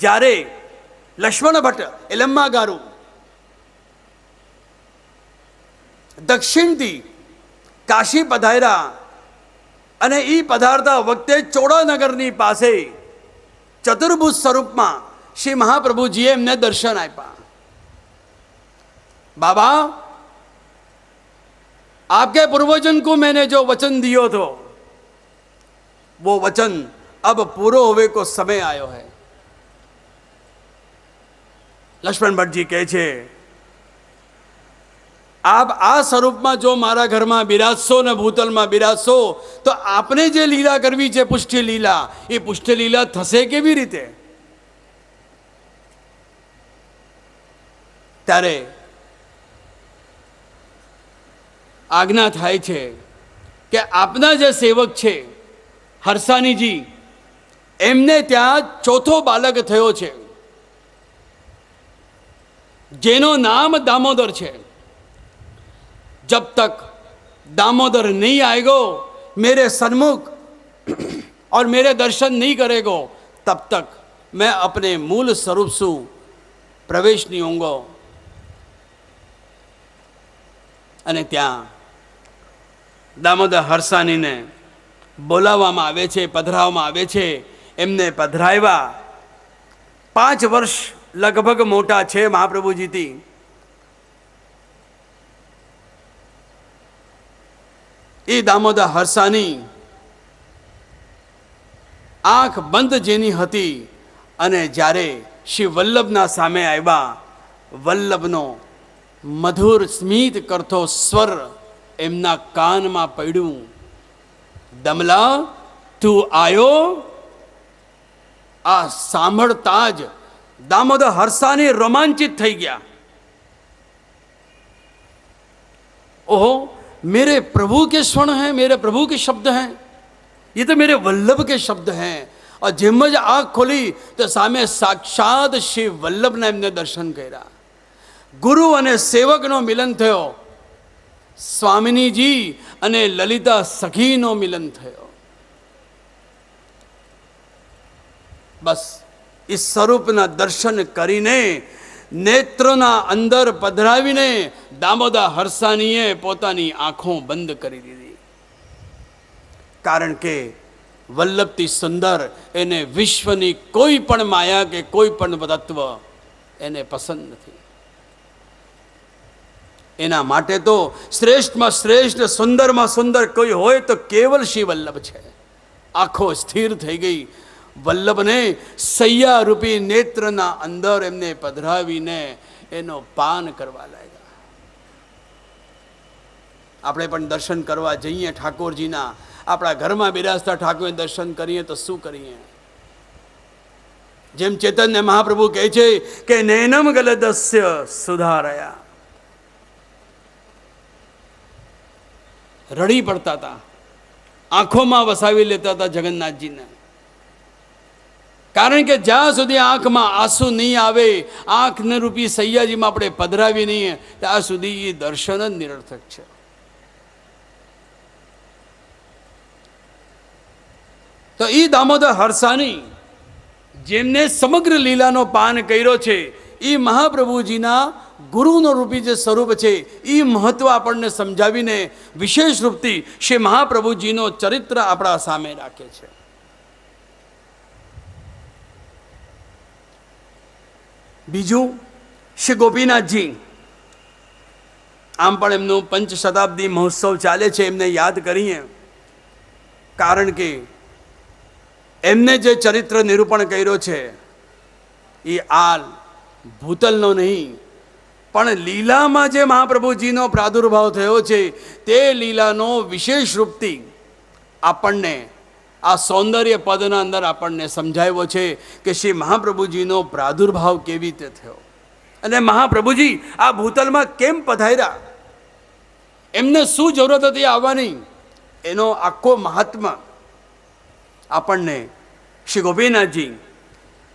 જ્યારે લક્ષ્મણ ભટ્ટ એલમ્મા ગારું દક્ષિણથી કાશી પધાર્યા અને એ પધારતા વખતે ચોડાનગરની પાસે ચતુર્ભુજ સ્વરૂપમાં શ્રી મહાપ્રભુજીએ એમને દર્શન આપ્યા. बाबा, आपके पूर्वजन को मैंने जो वचन दियो थो वो वचन अब पूरो होवे को समय आयो है. लक्ष्मण भट्ट जी कहे छे, आप आ स्वरूप में जो मारा घर में बिराजशो ने भूतल में बिराजशो तो आपने जे लीला करवी छे पुष्टि लीला, ये पुष्टि लीला थशे केवी रीते? त्यारे આજ્ઞા થાય છે કે આપના જે સેવક છે હરસાનીજી, એમને ત્યાં ચોથો બાલક થયો છે જેનું નામ દામોદર છે. जब तक दामोदर नहीं आएगो मेरे सन्मुख और मेरे दर्शन नहीं करेगो तब तक मैं अपने मूल स्वरूप से प्रवेश नहीं होंगो. અને ત્યાં દામોદર હરસાનીને બોલાવવામાં આવે છે, પધરાવવામાં આવે છે. એમને પધરાવ્યા. 5 વર્ષ લગભગ મોટા છે મહાપ્રભુજીથી. એ દામોદર હરસાની આંખ બંધ જેની હતી અને જ્યારે શ્રી વલ્લભના સામે આવ્યા, વલ્લભનો મધુર સ્મિત કરતો સ્વર એમના કાનમાં પડ્યું. દમલા, તું આયો? આ સાંભળતા જ દામોદર હરસાની રોમાંચિત થઈ ગયા. ओहो, मेरे प्रभु के स्वर्ण हैं, मेरे प्रभु के शब्द हैं, ये तो मेरे वल्लभ के शब्द हैं. और જેમ જ આંખ ખોલી તો સામે સાક્ષાત શ્રી વલ્લભના એમને દર્શન કર્યા. ગુરુ અને સેવકનો મિલન થયો. સ્વામિનીજી અને લલિતા સખીનો મિલન થયો. બસ એ સ્વરૂપના દર્શન કરીને નેત્રોના અંદર પધરાવીને દામોદર હરસાનીએ પોતાની આંખો બંધ કરી દીધી. કારણ કે વલ્લભથી સુંદર એને વિશ્વની કોઈ પણ માયા કે કોઈ પણ તત્વ એને પસંદ નથી. એના માટે તો શ્રેષ્ઠમાં શ્રેષ્ઠ, સુંદરમાં સુંદર કોઈ હોય તો કેવલ શ્રી વલ્લભ છે. આંખો સ્થિર થઈ ગઈ. વલ્લભને સૈયા રૂપી નેત્રના અંદર એમને પધરાવીને એનો પાન કરવા લાગ્યા. આપણે પણ દર્શન કરવા જઈએ ઠાકોરજીના, આપણા ઘરમાં બિરાજતા ઠાકોરને દર્શન કરીએ તો શું કરીએ? જેમ ચૈતન્ય મહાપ્રભુ કહે છે કે નૈનમ ગલદસ્ય સુધારયા, રડી પડતા હતા, આંખોમાં વસાવી લેતા હતા જગન્નાથજીને. કારણ કે જ્યાં સુધી આંખમાં આંસુ નહીં આવે, આંખને રૂપી સૈયાજીમાં આપણે પધરાવી નહીં, ત્યાં સુધી એ દર્શન જ નિરર્થક છે. તો એ દામોદર હરસાની જેમને સમગ્ર લીલાનો પાન કર્યો છે, એ મહાપ્રભુજીના ગુરુનો રૂપી જે સ્વરૂપ છે, એ મહત્વ આપણને સમજાવીને વિશેષ રૂપથી શ્રી મહાપ્રભુજીનો ચરિત્ર આપણા સામે રાખે છે. બીજું, શ્રી ગોપીનાથજી, આમ પણ એમનું 5 શતાબ્દી મહોત્સવ ચાલે છે, એમને યાદ કરીએ. કારણ કે એમને જે ચરિત્ર નિરૂપણ કર્યો છે એ આ ભૂતલનો નહીં, પણ લીલામાં જે મહાપ્રભુજીનો પ્રાદુર્ભાવ થયો છે તે લીલાનો વિશેષ રૂપથી આપણને આ સૌંદર્ય પદના અંદર આપણને સમજાવ્યો છે કે શ્રી મહાપ્રભુજીનો પ્રાદુર્ભાવ કેવી રીતે થયો અને મહાપ્રભુજી આ ભૂતલમાં કેમ પધાર્યા, એમને શું જરૂરત હતી આવવાની, એનો આખો મહાત્મા આપણને શ્રી ગોપીનાથજી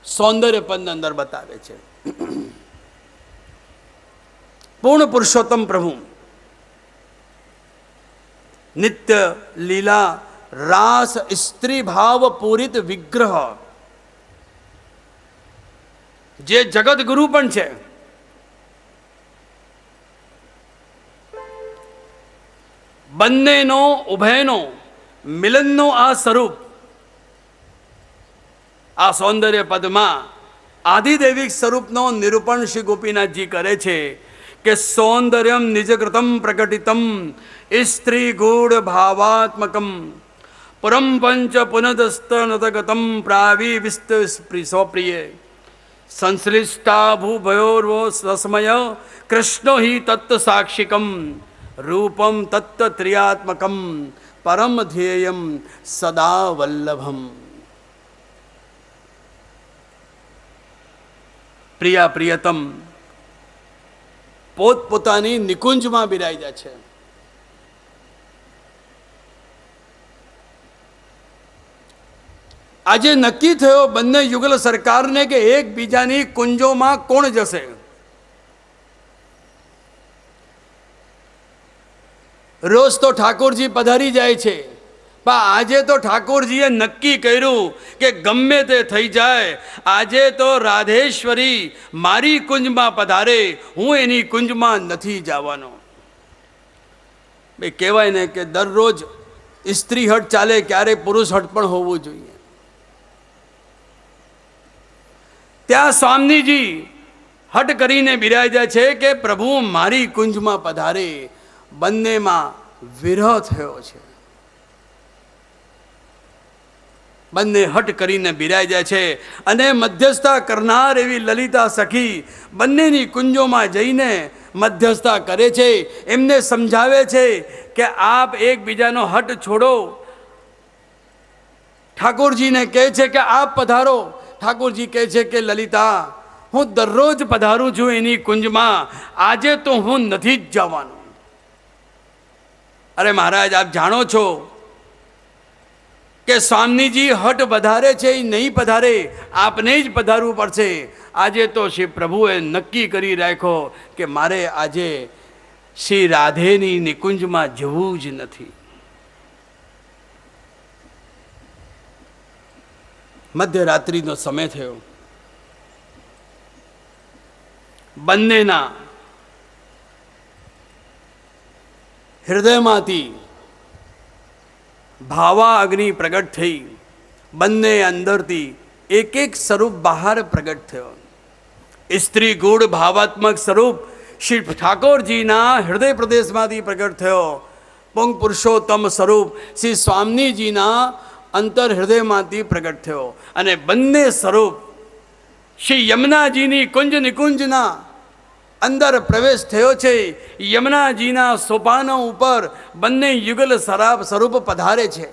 સૌંદર્ય પદની અંદર બતાવે છે. પૂર્ણ પુરુષોત્તમ પ્રભુ નિત્ય લીલા રાસ સ્ત્રી ભાવ પૂરિત વિગ્રહ જે જગત ગુરુ પણ છે. બંનેનો ઉભયનો મિલનનો આ સ્વરૂપ, આ સૌંદર્ય પદમાં આધિદૈવિક સ્વરૂપનો નિરૂપણ શ્રી ગોપીનાથજી કરે છે કે સૌંદર્યમ નિજકૃતમ પ્રકટિતમ સ્ત્રી ગૂઢ ભાવાત્મકમ પરમ પંચ પુનદસ્તનતગતમ પ્રાવિવિસ્ત સ્વપ્રિય સંશ્લિષ્ટા ભૂભયોર્વો સસ્મય કૃષ્ણો હિ તત્ત સાક્ષિકમ રૂપમ તત્ત ત્રિયાત્મકમ પરમ ધ્યેયમ સદા વલ્લભમ. પ્રિયા પ્રિયતમ પોતપોતાની નિકુંજમાં બિરાજ્યા છે. આજે નક્કી થયો બંને યુગલ સરકારને કે એકબીજાની કુંજોમાં કોણ જશે. રોજ તો ઠાકોરજી પધારી જાય છે, પણ આજે તો ઠાકોરજીએ નક્કી કર્યું કે ગમે તે થઈ જાય, આજે તો રાધેશ્વરી મારી કુંજમાં પધારે, હું એની કુંજમાં નથી જવાનો. બે કહેવાય ને કે દરરોજ સ્ત્રી હટ ચાલે, ક્યારે પુરુષ હટ પણ હોવું જોઈએ. ત્યાં સ્વામીજી હટ કરીને બિરાજ્યા છે કે પ્રભુ મારી કુંજમાં પધારે. બંનેમાં વિરહ થયો છે. બંને હટ કરીને બિરાજ્યા છે અને મધ્યસ્થતા કરનાર એવી લલિતા સખી બંનેની કુંજોમાં જઈને મધ્યસ્થતા કરે છે. એમને સમજાવે છે કે આપ એકબીજાનો હટ છોડો. ઠાકોરજીને કહે છે કે આપ પધારો. ઠાકોરજી કહે છે કે લલિતા, હું દરરોજ પધારું છું એની કુંજમાં, આજે તો હું નથી જ જવાનો. અરે મહારાજ, આપ જાણો છો કે સ્વામીજી હટ પધારે છે, એ નહીં પધારે, આપને જ પધારવું પડશે. આજે તો શ્રી પ્રભુએ નક્કી કરી રાખ્યો કે મારે આજે શ્રી રાધેની નિકુંજમાં જવું જ નથી. મધ્યરાત્રિનો સમય થયો. બંનેના હૃદયમાંથી ભાવા અગ્નિ પ્રગટ થઈ. બંને અંદરથી એક એક સ્વરૂપ બહાર પ્રગટ થયો. સ્ત્રી ગૂઢ ભાવાત્મક સ્વરૂપ શ્રી ઠાકોરજીના હૃદય પ્રદેશમાંથી પ્રગટ થયો. પુંગ પુરુષોત્તમ સ્વરૂપ શ્રી સ્વામીજીના અંતર હૃદયમાંથી પ્રગટ થયો. અને બંને સ્વરૂપ શ્રી યમુનાજીની કુંજ નિકુંજના અંદર પ્રવેશ થયો છે. યમુનાજીના સોપાનો ઉપર બંને યુગલ શરાબ સ્વરૂપ પધારે છે,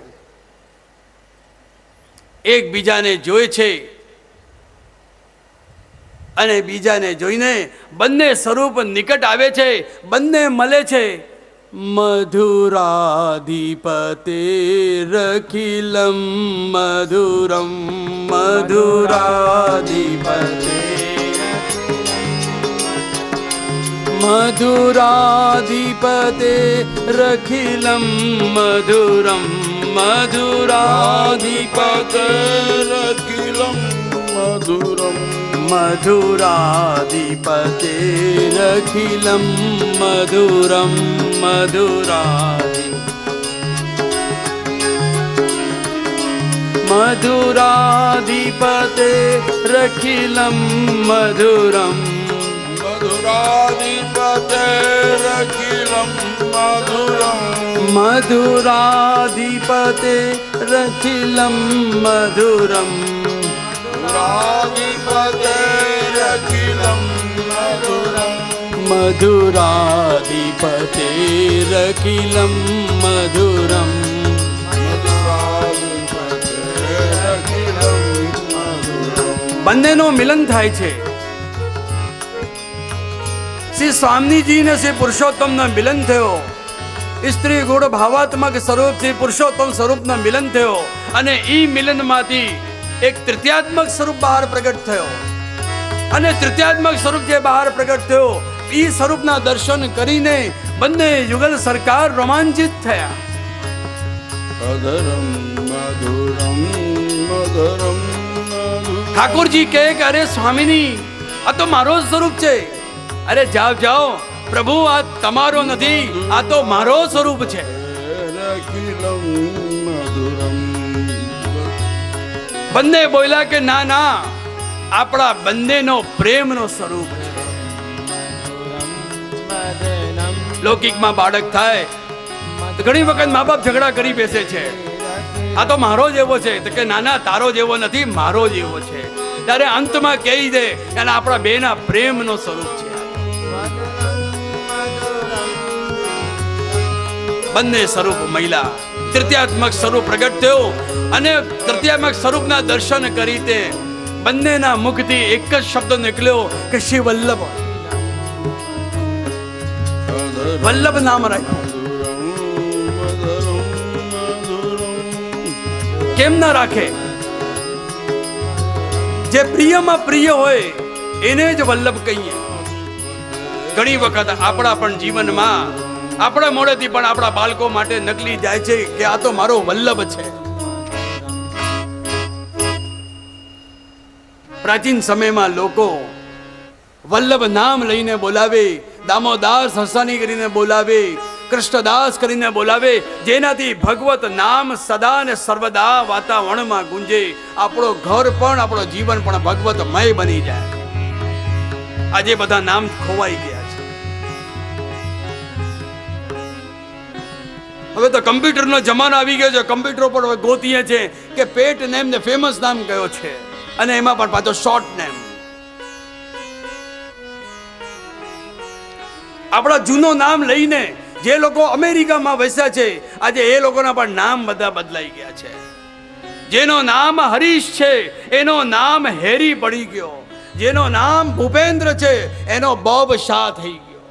એકબીજાને જોઈ છે અને બીજાને જોઈને બંને સ્વરૂપ નિકટ આવે છે, બંને મળે છે. મધુરાધિપતે રખિલમ મધુરમ મધુરાધિપતે મધુરાધિપતે રખિલમ મધુરમ મધુરાધિપતે રખિલમ મધુરમ મધુરાધિપતે રખિલમ મધુરમ મધુરાધિ મધુરાધિપતે રખિલમ મધુરમ મધુરાધિપતે રખિલમ મધુરમ મધુરાધિપતે રખિલમ મધુરમ મધુરાધિપતે રખિલમ મધુરમ મધુરાધિપતે રખિલમ મધુરમ મધુરાધિપતે રખિલમ મધુરમ. બંનેનો મિલન થાય છે. શ્રી સ્વામીજી ને શ્રી પુરુષોત્તમનો મિલન થયો. સ્ત્રી ગુણ ભાવાત્મક સ્વરૂપ શ્રી પુરુષોત્તમ સ્વરૂપનો મિલન થયો અને ઈ મિલનમાંથી એક તૃતીયાત્મક સ્વરૂપ બહાર પ્રગટ થયો. અને તૃતીયાત્મક સ્વરૂપ જે બહાર પ્રગટ થયો, ઈ સ્વરૂપના દર્શન કરીને બંને યુગલ સરકાર રોમાંચિત થયા. ઠાકોરજી કહે કે અરે સ્વામીની, આ તો મારો જ સ્વરૂપ છે. અરે જાઓ જાઓ પ્રભુ, આ તમારો નથી, આ તો મારો સ્વરૂપ છે. બંને બોલ્યા કે ના ના, આપણા બંનેનો પ્રેમનો સ્વરૂપ છે. લૌકિકમાં બાળક થાય તો ઘણી વખત મા બાપ ઝઘડા કરી બેસે છે, આ તો મારો જેવો છે. તો કે ના ના, તારો જેવો નથી, મારો જેવો છે. ત્યારે અંતમાં કહી દે અને આપણા બેના પ્રેમનો સ્વરૂપ છે. બંને સ્વરૂપ મહિલા, તૃતીયાત્મક સ્વરૂપ પ્રગટ થયો અને તૃતીયાત્મક સ્વરૂપના દર્શન કરી તે બંનેના મુખથી એક જ શબ્દ નીકળ્યો કે શ્રી વલ્લભ. વલ્લભ નામ રાખ્યું. કેમ ના રાખે? જે પ્રિયમાં પ્રિય હોય એને જ વલ્લભ કહીએ. ઘણી વખત આપણા પણ જીવનમાં આપણા મોડેથી પણ આપણા બાળકો માટે નકલી જાય છે કે આ તો મારો વલ્લભ છે. પ્રાચીન સમયમાં લોકો વલ્લભ નામ લઈને બોલાવે, દામોદાસ હસાની કરીને બોલાવે, કૃષ્ણદાસ કરીને બોલાવે, જેનાથી ભગવત નામ સદા ને સર્વદા વાતાવરણમાં ગુંજે. આપણો ઘર પણ આપણો જીવન પણ ભગવતમય બની જાય. આજે બધા નામ ખોવાઈ ગયા છે. હવે તો કમ્પ્યુટરનો જમાનો આવી ગયો છે. કમ્પ્યુટર પર ગોતીએ છે કે પેટ નેમ ને ફેમસ નામ કયો છે, અને એમાં પણ પાછો શોર્ટ નેમ. આપણા જૂનો નામ લઈને જે લોકો અમેરિકામાં વસ્યા છે, આજે એ લોકોના પણ નામ બધા બદલાઈ ગયા છે. જેનો નામ હરીશ છે એનો નામ હેરી પડી ગયો. જેનો નામ ભૂપેન્દ્ર છે એનો બોબ શાહ થઈ ગયો.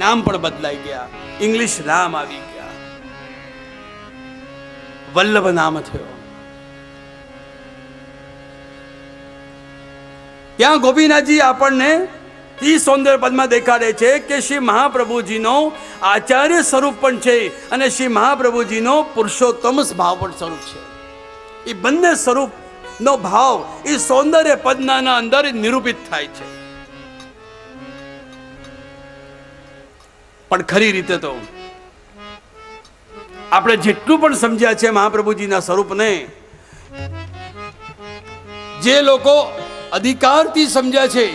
નામ પણ બદલાઈ ગયા, ઇંગ્લિશ નામ આવી ગયા. વલ્લભ નામ થયો. ત્યાં ગોપીનાથજી આપણને ઈ સૌંદર્ય પદમાં દેખાડે છે કે શ્રી મહાપ્રભુજીનો આચાર્ય સ્વરૂપ પણ છે અને શ્રી મહાપ્રભુજીનો પુરુષોત્તમ ભાવ પણ સ્વરૂપ છે. એ બંને સ્વરૂપનો ભાવ એ સૌંદર્ય પદના અંદર નિરૂપિત થાય છે. પણ ખરી રીતે તો આપણે જેટલું પણ સમજ્યા છે મહાપ્રભુજીના સ્વરૂપને, જે લોકો અધિકારથી સમજ્યા છે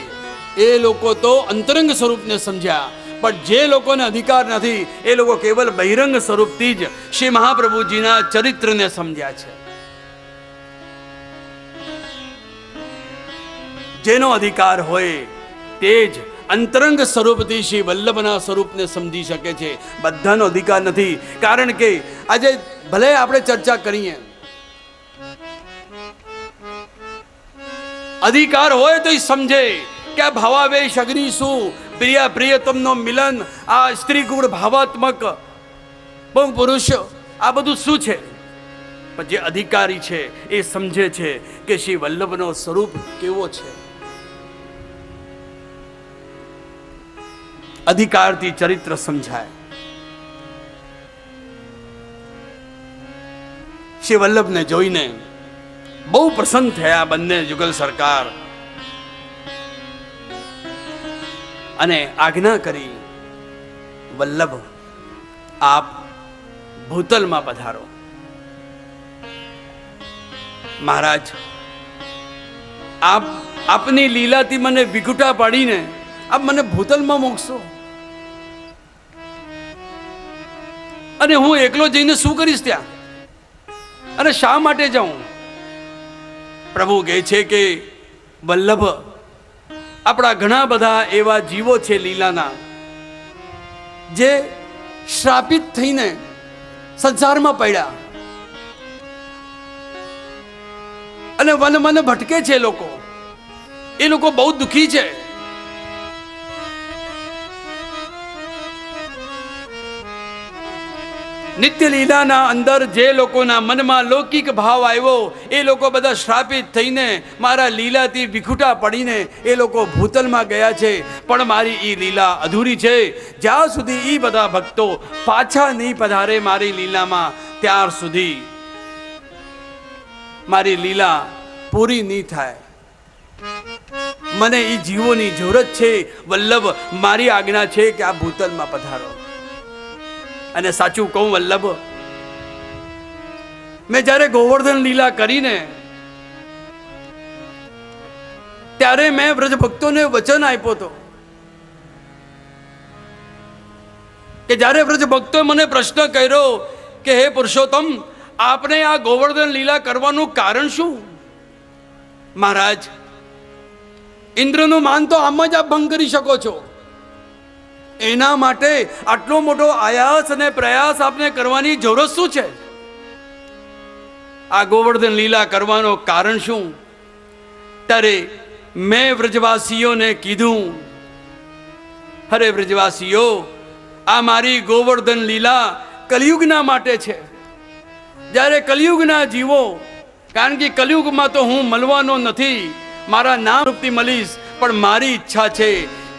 એ લોકો તો અંતરંગ સ્વરૂપને સમજ્યા, પણ જે લોકોને અધિકાર નથી એ લોકો કેવલ બહિરંગ સ્વરૂપથી જ શ્રી મહાપ્રભુજીના ચરિત્રને સમજ્યા છે. જેનો અધિકાર હોય તે જ અંતરંગ સ્વરૂપથી શ્રી વલ્લભના સ્વરૂપને સમજી શકે છે. બધાનો અધિકાર નથી. કારણ કે આજે ભલે આપણે ચર્ચા કરીએ, અધિકાર હોય તો સમજે કે આ ભાવાવેશ અગ્નિ શું, પ્રિય પ્રિયતમનો મિલન, આ સ્ત્રી ગુણ ભાવાત્મક બહુ પુરુષ, આ બધું શું છે. પણ જે અધિકારી છે એ સમજે છે કે શ્રી વલ્લભનો સ્વરૂપ કેવો છે. અધિકારથી ચરિત્ર સમજાય. શ્રી વલ્લભને જોઈને બહુ પ્રસન્ન થયા બંને યુગલ સરકાર અને આજ્ઞા કરી, વલ્લભ આપ ભૂતલમાં પધારો. મહારાજ, આપની લીલાથી મને વિઘુટા પાડીને આપ મને ભૂતલમાં મોકશો, અને હું એકલો જઈને શું કરીશ ત્યાં, અને શા માટે જાઉં? પ્રભુ કહે છે કે વલ્લભ, આપણા ઘણા બધા એવા જીવો છે લીલાના જે શ્રાપિત થઈને સંસારમાં પડ્યા અને વન વન ભટકે છે. એ લોકો બહુ દુઃખી છે. નિત્ય લીલાના અંદર જે લોકોના મનમાં લૌકિક ભાવ આવ્યો એ લોકો બધા શ્રાપિત થઈને મારા લીલાથી વિખુટા પડીને એ લોકો ભૂતલમાં ગયા છે. પણ મારી એ લીલા અધૂરી છે. જ્યાં સુધી એ બધા ભક્તો પાછા નહીં પધારે મારી લીલામાં, ત્યાર સુધી મારી લીલા પૂરી નહીં થાય. મને એ જીવોની જરૂરત છે. વલ્લભ, મારી આજ્ઞા છે કે આ ભૂતલમાં પધારો. અને સાચું કહું વલ્લભ, મેં જ્યારે ગોવર્ધન લીલા કરીને ત્યારે મેં વ્રજ ભક્તોને વચન આપ્યો હતો કે જ્યારે વ્રજ ભક્તોએ મને પ્રશ્ન કર્યો કે હે પુરુષોત્તમ, આપને આ ગોવર્ધન લીલા કરવાનું કારણ શું? મહારાજ, ઇન્દ્રનું માન તો આમ જ આપ ભંગ કરી શકો છો. એના માટે આટલો મોટો આયાસ અને પ્રયાસ આપને કરવાની જરૂર શું છે? આ ગોવર્ધન લીલા કરવાનો કારણ શું? ત્યારે મેં વ્રજવાસીઓને કીધું, અરે વ્રજવાસીઓ, આ મારી ગોવર્ધન લીલા કલયુગના માટે છે. જ્યારે કલયુગના જીવો, કારણ કે કલયુગમાં તો હું મળવાનો નથી, મારા નામ રૂપથી મળીશ, પણ મારી ઈચ્છા છે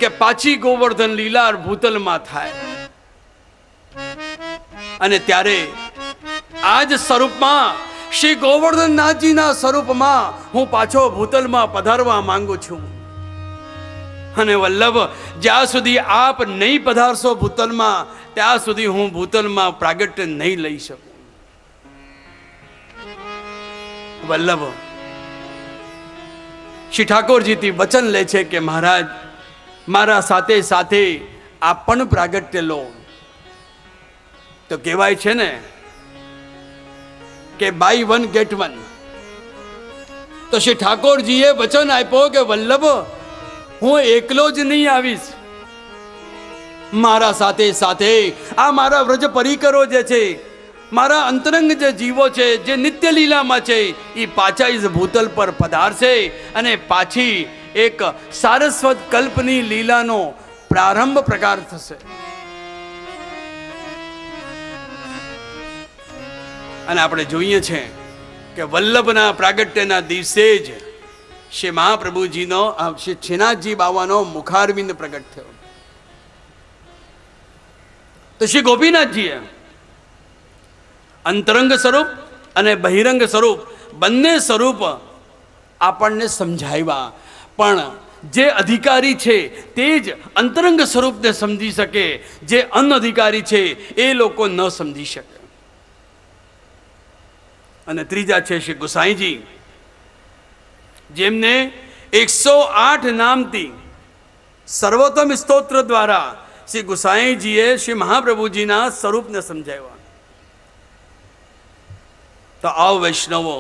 કે પાછી ગોવર્ધન લીલા ભૂતલમાં થાય. અને ત્યારે આ જ સ્વરૂપમાં, શ્રી ગોવર્ધનનાથજીના સ્વરૂપમાં હું પાછો ભૂતલમાં પધારવા માંગુ છું. અને વલ્લભ, જ્યાં સુધી આપ નહીં પધારશો ભૂતલમાં, ત્યાં સુધી હું ભૂતલમાં પ્રાગટ્ય નહીં લઈ શકું. વલ્લભ શ્રી ઠાકોરજીથી વચન લે છે કે મહારાજ, મારા સાથે સાથે આપ પણ પ્રાગટ્ય લો. તો કહેવાય છે ને કે બાય વન ગેટ વન. તો શ્રી ઠાકોરજીએ વચન આપ્યો કે વલ્લભ, હું એકલો જ નહીં આવીશ, મારા સાથે સાથે આ મારા વ્રજ પરિકરો જે છે, મારા અંતરંગ જે જીવો છે, જે નિત્ય લીલામાં છે, એ પાછા ઇસ ભૂતલ પર પધારશે અને પાછી એક સારસ્વત કલ્પની લીલાનો પ્રારંભ પ્રકાર થશે. અને આપણે જોઈએ છે કે વલ્લભના પ્રાગટ્યના દિવસે જ શ્રી મહાપ્રભુજીનો, શ્રી શ્રીનાથજી બાવાનો મુખારવિંદ પ્રગટ થયો. તો શ્રી ગોપીનાથજીએ અંતરંગ સ્વરૂપ અને બહિરંગ સ્વરૂપ બંને સ્વરૂપ આપણને સમજાવ્યા. પણ જે અધિકારી છે તે જ અંતરંગ સ્વરૂપને સમજી શકે, જે અનઅધિકારી છે એ લોકો ન સમજી શકે. અને ત્રીજા છે શ્રી ગુસાઈજી, જેમને 108 નામથી સર્વોત્તમ સ્તોત્ર દ્વારા શ્રી ગુસાઈજીએ શ્રી મહાપ્રભુજીના સ્વરૂપને સમજાવ્યા. તો આવ વૈષ્ણવો,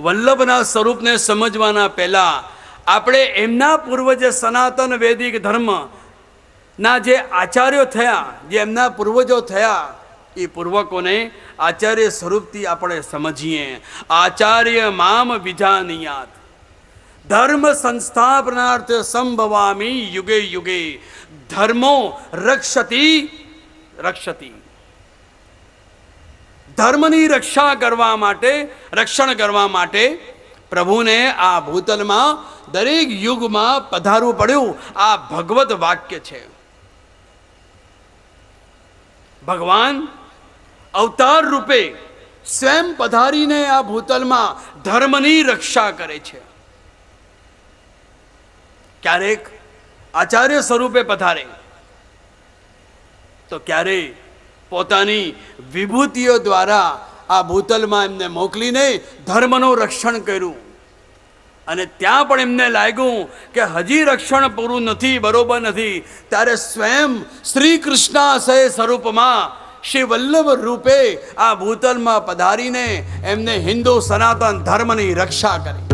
વલ્લભના સ્વરૂપને સમજવાના પહેલા આપણે એમના પૂર્વજ સનાતન વૈદિક ધર્મ ના જે આચાર્યો થયા, જે એમના પૂર્વજો થયા, એ પૂર્વકોને આચાર્ય સ્વરૂપથી આપણે સમજીએ. આચાર્ય મામ વિજાનીયાત ધર્મ સંસ્થાપનાર્થ સંભવામી યુગે યુગે ધર્મો રક્ષતી. ધર્મની રક્ષા કરવા માટે, રક્ષણ કરવા માટે પ્રભુને આ ભૂતલમાં દરેક યુગમાં પધારવું પડ્યું. આ ભગવત વાક્ય છે. ભગવાન અવતાર રૂપે સ્વયં પધારીને આ ભૂતલમાં ધર્મની રક્ષા કરે છે. ક્યારેક આચાર્ય સ્વરૂપે પધારે, તો ક્યારેક પોતાની વિભૂતિઓ દ્વારા આ ભૂતલમાં એમને મોકલીને ધર્મનું રક્ષણ કર્યું. અને ત્યાં પણ એમને લાગ્યું કે હજી રક્ષણ પૂરું નથી, બરોબર નથી, ત્યારે સ્વયં શ્રી કૃષ્ણાશય સ્વરૂપમાં શ્રી વલ્લભ રૂપે આ ભૂતલમાં પધારીને એમને હિન્દુ સનાતન ધર્મની રક્ષા કરી.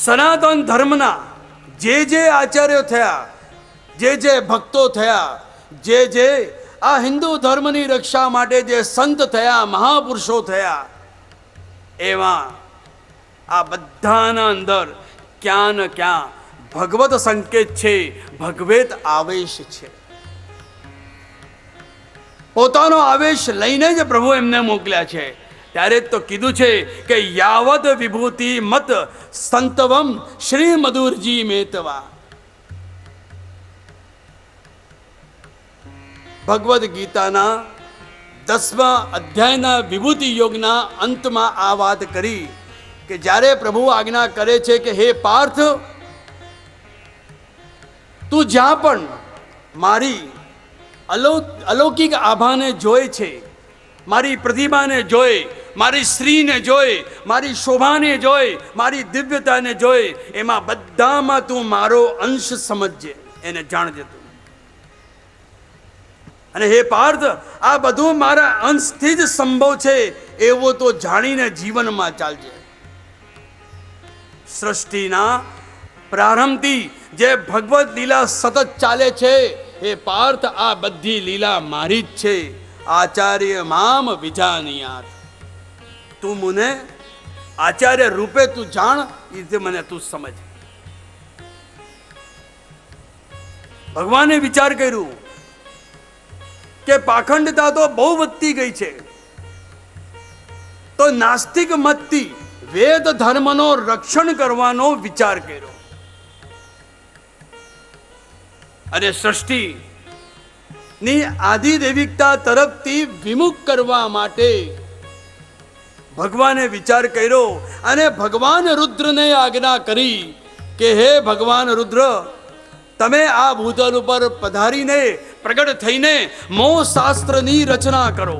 સનાતન ધર્મના જે જે આચાર્યો થયા, જે જે ભક્તો થયા, જે જે આ હિન્દુ ધર્મની રક્ષા માટે જે સંત થયા, મહાપુરુષો થયા, એમાં આ બધાના અંદર ક્યાં ને ક્યાં ભગવત સંકેત છે, ભગવત આવેશ છે. પોતાનો આવેશ લઈને જ પ્રભુ એમને મોકલ્યા છે. ત્યારે તો કીધું છે કે યાવદ વિભૂતિ મત સંતવમ શ્રી મધુરજી મેતવા. ભગવદ્ ગીતાના 10મા અધ્યાયના વિભૂતિ યોગના અંતમાં આ વાત કરી કે જ્યારે પ્રભુ આજ્ઞા કરે છે કે હે પાર્થ, તું જ્યાં પણ મારી અલૌકિક આભાને જોઈ છે, મારી પ્રતિભાને જોઈ, મારી શ્રીને જોઈ, મારી શોભાને જોઈ, મારી દિવ્યતાને જોઈ, એમાં બધામાં તું મારો અંશ સમજજે, એને જાણજે તું. અને હે પાર્થ, આ બધું મારા અંશથી જ સંભવ છે એવું તો જાણીને જીવનમાં ચાલજે. સૃષ્ટિના પ્રારંભથી જે ભગવત લીલા સતત ચાલે છે, હે પાર્થ, આ બધી લીલા મારી જ છે. આચાર્ય મામ વિજાનિયાત, તું મને આચાર્ય રૂપે તું જાણ, એ રીતે મને તું સમજ. ભગવાને વિચાર કર્યું કે પાખંડતા તો બહુ વધતી ગઈ છે, તો નાસ્તિક મતથી વેદ ધર્મનો રક્ષણ કરવાનો વિચાર કર્યો. અને સૃષ્ટિ ની આદિદેવિકતા તરફથી વિમુખ કરવા માટે ભગવાને વિચાર કર્યો અને ભગવાન રુદ્રને આજ્ઞા કરી કે હે ભગવાન રુદ્ર, તમે આ ભૂતલ ઉપર પધારીને પ્રગટ થઈને મોહ શાસ્ત્રની રચના કરો.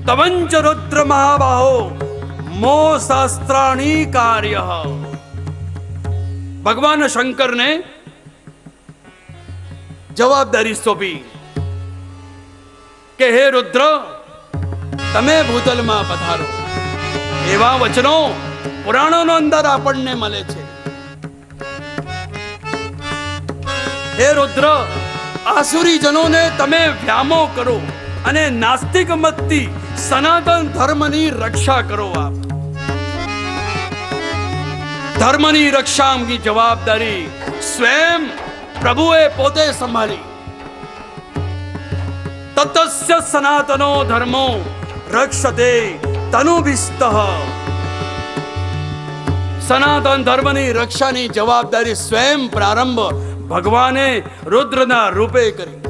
તવંચ રુદ્ર મહાબાહો મોહ શાસ્ત્રાણી કાર્ય. ભગવાન શંકરને જવાબદારી સોંપી કે હે રુદ્ર, તમે ભૂતલમાં પધારો. એવા વચનો પુરાણોનો અંદર આપણને મળે છે. હે રુદ્ર, આસુરી જનોને તમે વ્યામો કરો અને નાસ્તિક મતથી સનાતન ધર્મની રક્ષા કરો. આપ ધર્મની રક્ષાની જવાબદારી સ્વયં પ્રભુએ પોતે સંભાળી. તતસ્ય સનાતનો ધર્મો રક્ષતે તનુભિસ્તઃ. સનાતન ધર્મની રક્ષાની જવાબદારી સ્વયં પ્રારંભ ભગવાને રુદ્રના રૂપે કરી.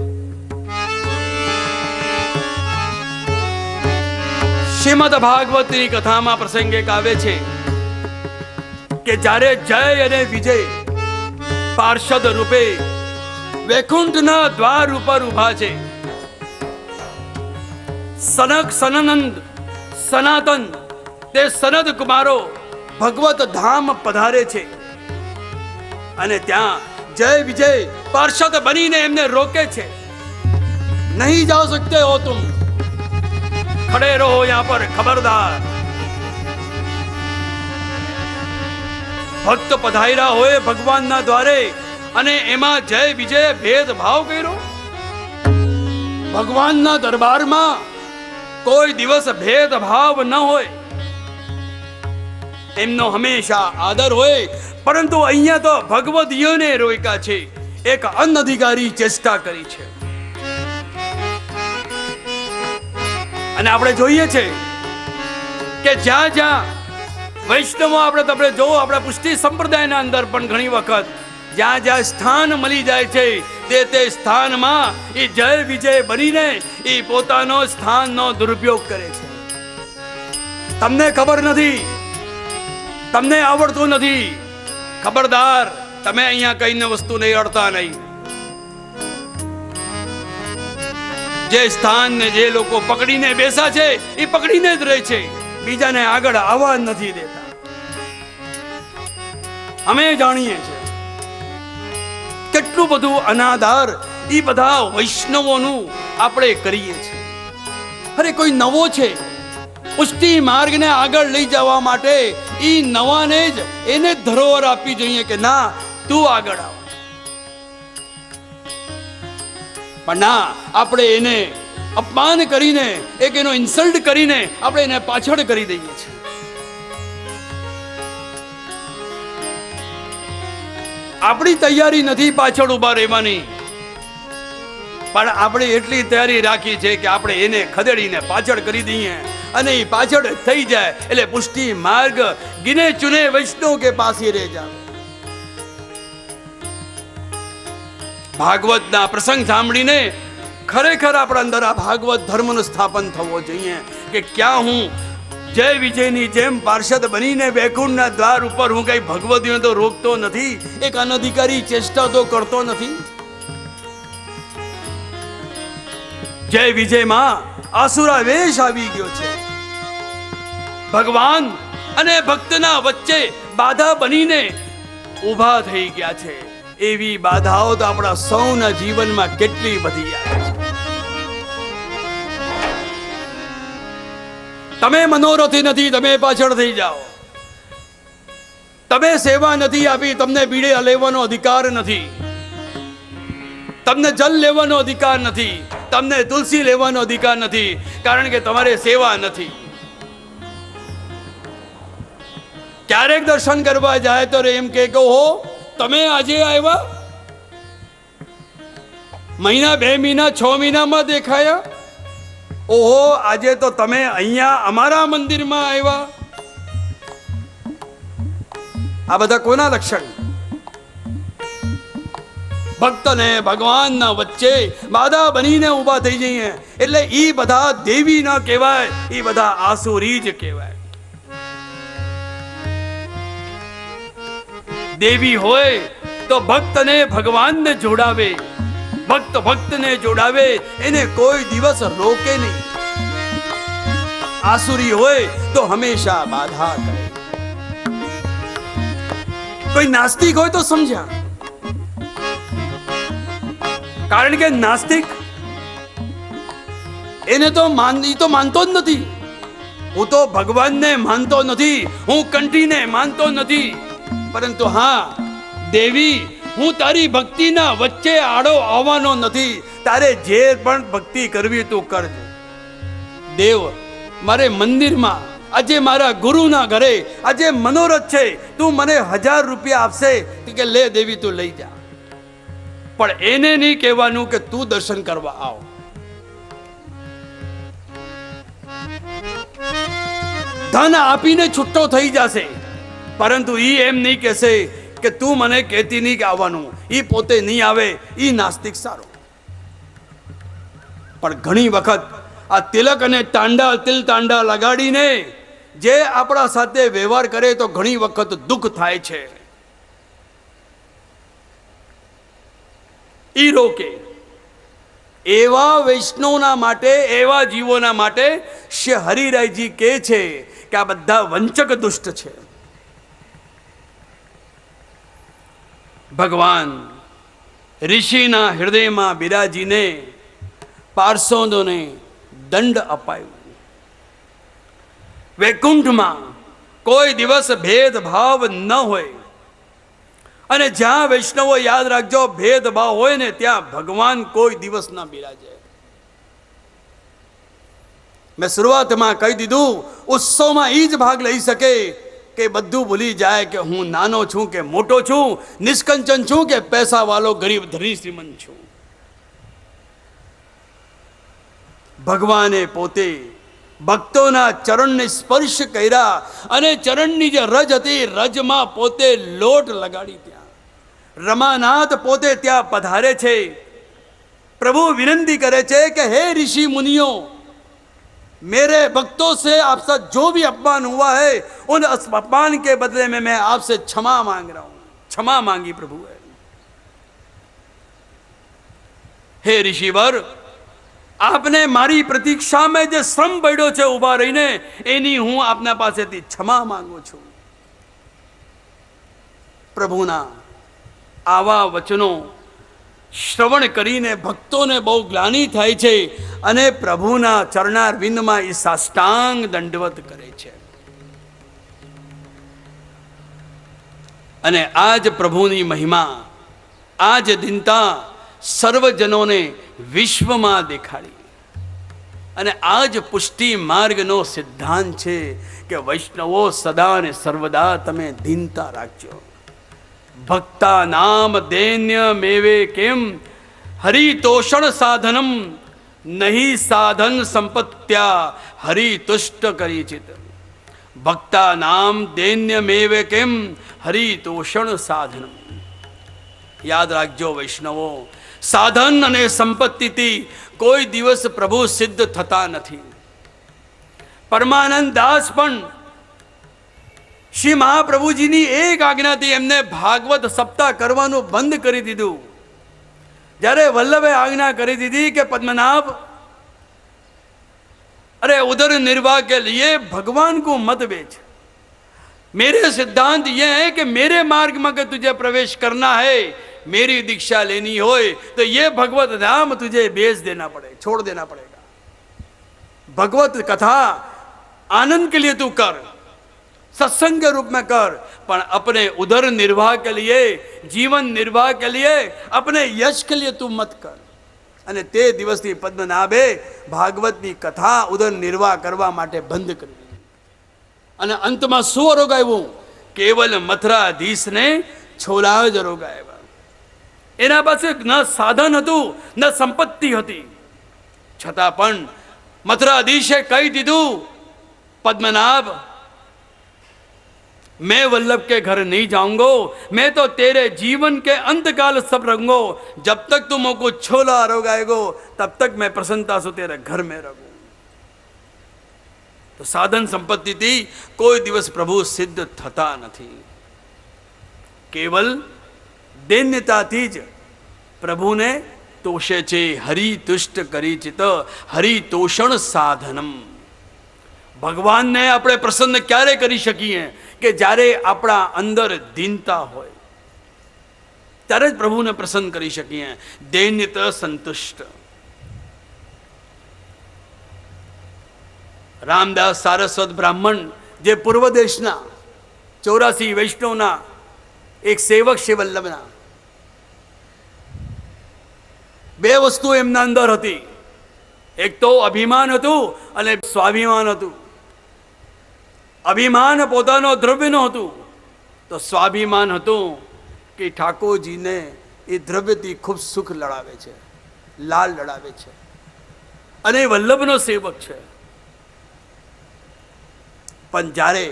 શ્રીમદ ભાગવતની કથામાં પ્રસંગ એક આવે છે કે જ્યારે જય અને વિજય પાર્ષદ રૂપે વૈકુંઠના દ્વાર ઉપર ઉભા છે, સનક સનંદ સનાતન તે સનદ કુમારો ભગવત ધામ પધારે છે અને ત્યાં જય વિજય પાર્ષદ બનીને એમને રોકે છે. નહીં જા સકતે હો તુમ, ખડે રહો યહાં પર, ખબરદાર. ભક્ત પધાર્યા હોય ભગવાનના દ્વારે અને એમાં જય વિજય ભેદભાવ કર્યો. ભગવાનના દરબારમાં કોઈ દિવસ ભેદભાવ ન હોય, એમનો હંમેશા આદર હોય. પરંતુ અહીંયા તો ભગવદીઓને રોક્યા છે, એક અનધિકારી ચેષ્ટા કરી છે. અને આપણે જોઈએ છે કે જ્યાં જ્યાં વૈષ્ણવો આપણે જો આપણા પુષ્ટિ સંપ્રદાયના અંદર પણ ઘણી વખત જ્યાં જ્યાં સ્થાન મળી જાય છે તે સ્થાનમાં એ જય વિજય બનીને એ પોતાનો સ્થાનનો દુરુપયોગ કરે છે. તમને ખબર નથી, તમને આવડતું નથી, ખબરદાર, તમે અહીંયા કઈને વસ્તુ નહીં અડતા નહીં. જે સ્થાન ને જે લોકો પકડીને બેસા છે એ પકડીને જ રહે છે, બીજાને આગળ આવવા નથી દેતા. અમે જાણીએ છીએ કેટલું બધું અનાદર એ બધા વૈષ્ણવોનું આપણે કરીએ છીએ. અરે કોઈ નવો છે, પુષ્ટિ માર્ગને આગળ લઈ જવા માટે એ નવાને જ એને ધરોહર આપવી જોઈએ કે ના તું આગળ આવ. પણ ના, આપણે એને અપમાન કરીને, એક એનો ઇન્સલ્ટ કરીને આપણે એને પાછળ કરી દઈએ છીએ. આપણી તૈયારી નથી પાછળ ઉભા રહેવાની, પણ આપણે એટલી તૈયારી રાખી છે કે આપણે એને ખદેડીને પાછળ કરી દઈએ અને એ પાછળ થઈ જાય એટલે પુષ્ટિ માર્ગ ગિને ચુને વૈષ્ણવ કે પાસી રહે જાય. ભાગવતના પ્રસંગ સાંભળીને ખરેખર આપણા અંદર આ ભાગવત ધર્મનું સ્થાપન થવો જોઈએ કે ક્યાં હું જય વિજયની જેમ પાર્ષદ બનીને વૈકુંઠના દ્વાર ઉપર હું કઈ ભગવતીને તો રોકતો નથી, એક અનધિકારી ચેષ્ટા તો કરતો નથી. જય વિજયમાં આસુરા વેશ આવી ગયો છે. ભગવાન અને ભક્તના વચ્ચે બાધા બનીને ઊભા થઈ ગયા છે. એવી બાધાઓ તો આપણા સૌના જીવનમાં કેટલી બધી આવે છે. તમે મનોરથી નથી, તમે પાછળ થઈ જાઓ. તમે સેવા નથી આપી, તમને બીડે લેવાનો અધિકાર નથી. તમને જલ લેવાનો અધિકાર નથી, તમને તુલસી લેવાનો અધિકાર નથી, કારણ કે તમારે સેવા નથી. ક્યારેક દર્શન કરવા જાય તો એમ કે હો તમે આજે આવ્યા, મહિના 2 મહિના 6 મહિનામાં દેખાયા, ઓહો આજે તો તમે અહીંયા અમારા મંદિરમાં આવ્યા. આ બધા કોના લક્ષણ? ભક્તને ભગવાનના વચ્ચે બાધા બનીને ઊભા થઈ જઈએ એટલે ઈ બધા દેવી ન કહેવાય, ઈ બધા આસુરી જ કહેવાય. દેવી હોય તો ભક્તને ભગવાનને જોડાવે, ભક્ત ભક્તને જોડાવે, એને કોઈ દિવસ રોકે નહીં. આસુરી હોય તો હંમેશા બાધા કરે. કોઈ નાસ્તિક હોય તો સમજ્યા, કારણ કે નાસ્તિક એને તો માનતો જ નથી. હું તો ભગવાનને માનતો નથી, હું કંઠીને માનતો નથી, પરંતુ હા દેવી હું તારી ભક્તિના વચ્ચે આડો આવવાનો નથી, તારે જે પણ ભક્તિ કરવી તું કરજે. દેવ મારે મંદિરમાં આજે મારા ગુરુના ઘરે આજે મનોરથ છે, તું મને 1000 રૂપિયા આપશે કે લે દેવી તું લઈ જા, પણ એને નહીં કહેવાનું કે તું દર્શન કરવા આવ. ધન આપીને છૂટો થઈ જશે, પરંતુ ઈ એમ નહીં કહેશે કે તું મને કહેતી નહીં કે આવવાનું. ઈ પોતે નહીં આવે, ઈ નાસ્તિક સારો. પણ ઘણી વખત આ તિલક અને તિલ તાંડા લગાડીને જે આપણા સાથે વ્યવહાર કરે તો ઘણી વખત દુઃખ થાય છે. ઈ રોકે. એવા વૈષ્ણવના માટે, એવા જીવોના માટે શ્રી હરિરાયજી કહે છે કે આ બધા વંચક દુષ્ટ છે. ભગવાન ઋષિના હૃદયમાં બિરાજીને પાર્ષદોને દંડ અપાયો. વૈકુંઠમાં કોઈ દિવસ ભેદભાવ ન હોય, અને જ્યાં વૈષ્ણવો યાદ રાખજો ભેદભાવ હોય ને ત્યાં ભગવાન કોઈ દિવસ ન બિરાજે. મેં શરૂઆતમાં કહી દીધું, ઉત્સવમાં એ જ ભાગ લઈ શકે કે બધું ભૂલી જાય કે હું નાનો છું કે મોટો છું, નિષ્કંચન છું કે પૈસા વાળો ગરીબ ધરી શ્રીમંત છું. ભગવાને પોતે ભક્તોના ચરણને સ્પર્શ કર્યા અને ચરણની જે રજ હતી, રજમાં પોતે લોટ લગાડી. ત્યાં રમાનાથ પોતે ત્યાં પધારે છે. પ્રભુ વિનંતી કરે છે કે હે ऋषि मुनियों, मेरे भक्तों से आपसे जो भी अपमान हुआ है उन अपमान के बदले में मैं आपसे क्षमा मांग रहा हूं. क्षमा मांगी प्रभु है. हे ऋषिवर, आपने मारी प्रतीक्षा में जो श्रम પડ્યો છે ઉભા રહીને, એની હું આપના પાસેથી ક્ષમા માંગુ છું. પ્રભુના આવા વચનો શ્રવણ કરીને ભક્તોને બહુ ગ્લાનિ થાય છે અને પ્રભુના ચરણારવિંદમાં એ સાષ્ટાંગ દંડવત કરે છે. અને આજ પ્રભુની મહિમા, આજ દિનતા સર્વજનોને વિશ્વમાં દેખાડી. અને આજ પુષ્ટિ માર્ગનો સિદ્ધાંત છે કે વૈષ્ણવો સદા ને સર્વદા તમે દીનતા રાખજો. ભક્તા નામ દૈન્ય મેવે કેમ હરિતોષણ સાધનમ નહીં સાધન સંપત્ત્યા હરિતુષ્ટ કરીચિત. ભક્તા નામ દૈન્ય મેવે કેમ હરિતોષણ સાધનમ. યાદ રાખજો વૈષ્ણવો, સાધન અને સંપત્તિથી કોઈ દિવસ પ્રભુ સિદ્ધ થતા નથી. પરમાનંદ દાસ પણ શ્રી મહાપ્રભુજીની એક આજ્ઞાથી એમને ભાગવત સપ્તાહ કરવાનું બંધ કરી દીધું. જ્યારે વલ્લભે આજ્ઞા કરી દીધી કે પદ્મનાભ, अरे उधर निर्वाह के लिए भगवान को मत बेच, मेरे सिद्धांत ये है कि मेरे मार्ग में अगर तुझे प्रवेश करना है, मेरी दीक्षा लेनी हो तो ये भगवत धाम तुझे बेच देना पड़े, छोड़ देना पड़ेगा. भगवत कथा आनंद के लिए तू कर, सत्संग के रूप में कर, पर अपने उधर निर्वाह के लिए, जीवन निर्वाह के लिए, अपने यश के लिए तू मत कर. અને તે દિવસથી પદ્મનાભે ભાગવતની કથા ઉદર નિર્વાહ કરવા માટે બંધ કરી દીધી. અને અંતમાં શું રોગ આવ્યું? કેવલ મથરાધીશને છોલા જ રોગ આવ્યા. એના પાસે ન સાધન હતું, ન સંપત્તિ હતી, છતાં પણ મથરાધીશે કહી દીધું, पद्मनाभ मैं वल्लभ के घर नहीं जाऊंगा, मैं तो तेरे जीवन के अंतकाल सब रहूंगा, जब तक तुम को छोला रोग आएगो तब तक मैं प्रसन्नता से तेरे घर में रहूं. तो साधन संपत्ति थी कोई दिवस प्रभु सिद्ध थता नहीं. केवल दैन्यता थी ज प्रभु ने तोषे छे. हरि तुष्ट करी चित हरि तोषण साधनम. भगवान ने આપણે પ્રસન્ન ક્યારે કરી શકીએ? કે જ્યારે આપણા અંદર દીનતા હોય ત્યારે જ પ્રભુને પ્રસન્ન કરી શકીએ. દૈન્યત સંતુષ્ટ. રામદાસ સારસ્વત બ્રાહ્મણ જે પૂર્વ દેશના 84 વૈષ્ણવના એક સેવક છે વલ્લભના, બે વસ્તુ એમના અંદર હતી. એક તો અભિમાન હતું અને સ્વાભિમાન હતું. અભિમાન પોતાનો દ્રવ્યનો હતું, તો સ્વાભિમાન હતું કે ઠાકોરજીને એ દ્રવ્યથી ખૂબ સુખ લડાવે છે, લાલ લડાવે છે, અને વલ્લભનો સેવક છે. પણ જ્યારે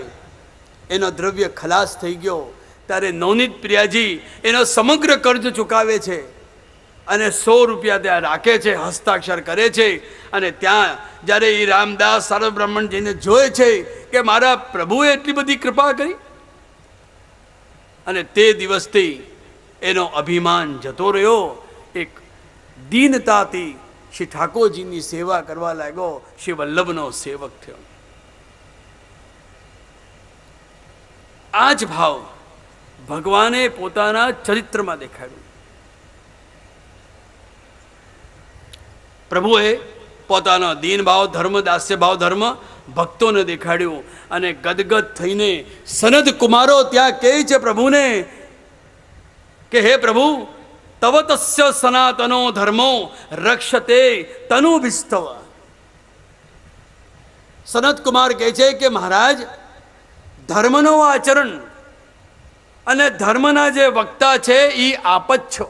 એનો દ્રવ્ય ખલાસ થઈ ગયો ત્યારે નવનીત પ્રિયાજી એનો સમગ્ર કર્જ ચૂકાવે છે અને 100 રૂપિયા ત્યાં રાખે છે, હસ્તાક્ષર કરે છે. અને ત્યાં જ્યારે એ રામદાસ સારસ્વત બ્રાહ્મણજીને જોયે છે કે મારા પ્રભુએ એટલી બધી કૃપા કરી, અને તે દિવસથી એનો અભિમાન જતો રહ્યો. એક દીનતાથી શ્રી ઠાકોરજીની સેવા કરવા લાગ્યો, શ્રી વલ્લભનો સેવક થયો. આ જ ભાવ ભગવાને પોતાના ચરિત્રમાં દેખાડ્યું. પ્રભુએ પોતાનો દીન ભાવ ધર્મ, દાસ્ય ભાવ ધર્મ ભક્તોને દેખાડ્યું. અને ગદગદ થઈને સનદ કુમારો ત્યાં કહે છે પ્રભુને કે હે પ્રભુ, તવ તસ્ય સનાતનો ધર્મો રક્ષતે તનુ વિસ્તવ. સનત કુમાર કહે છે કે મહારાજ, ધર્મનો આચરણ અને ધર્મના જે વક્તા છે એ આપ જ છો.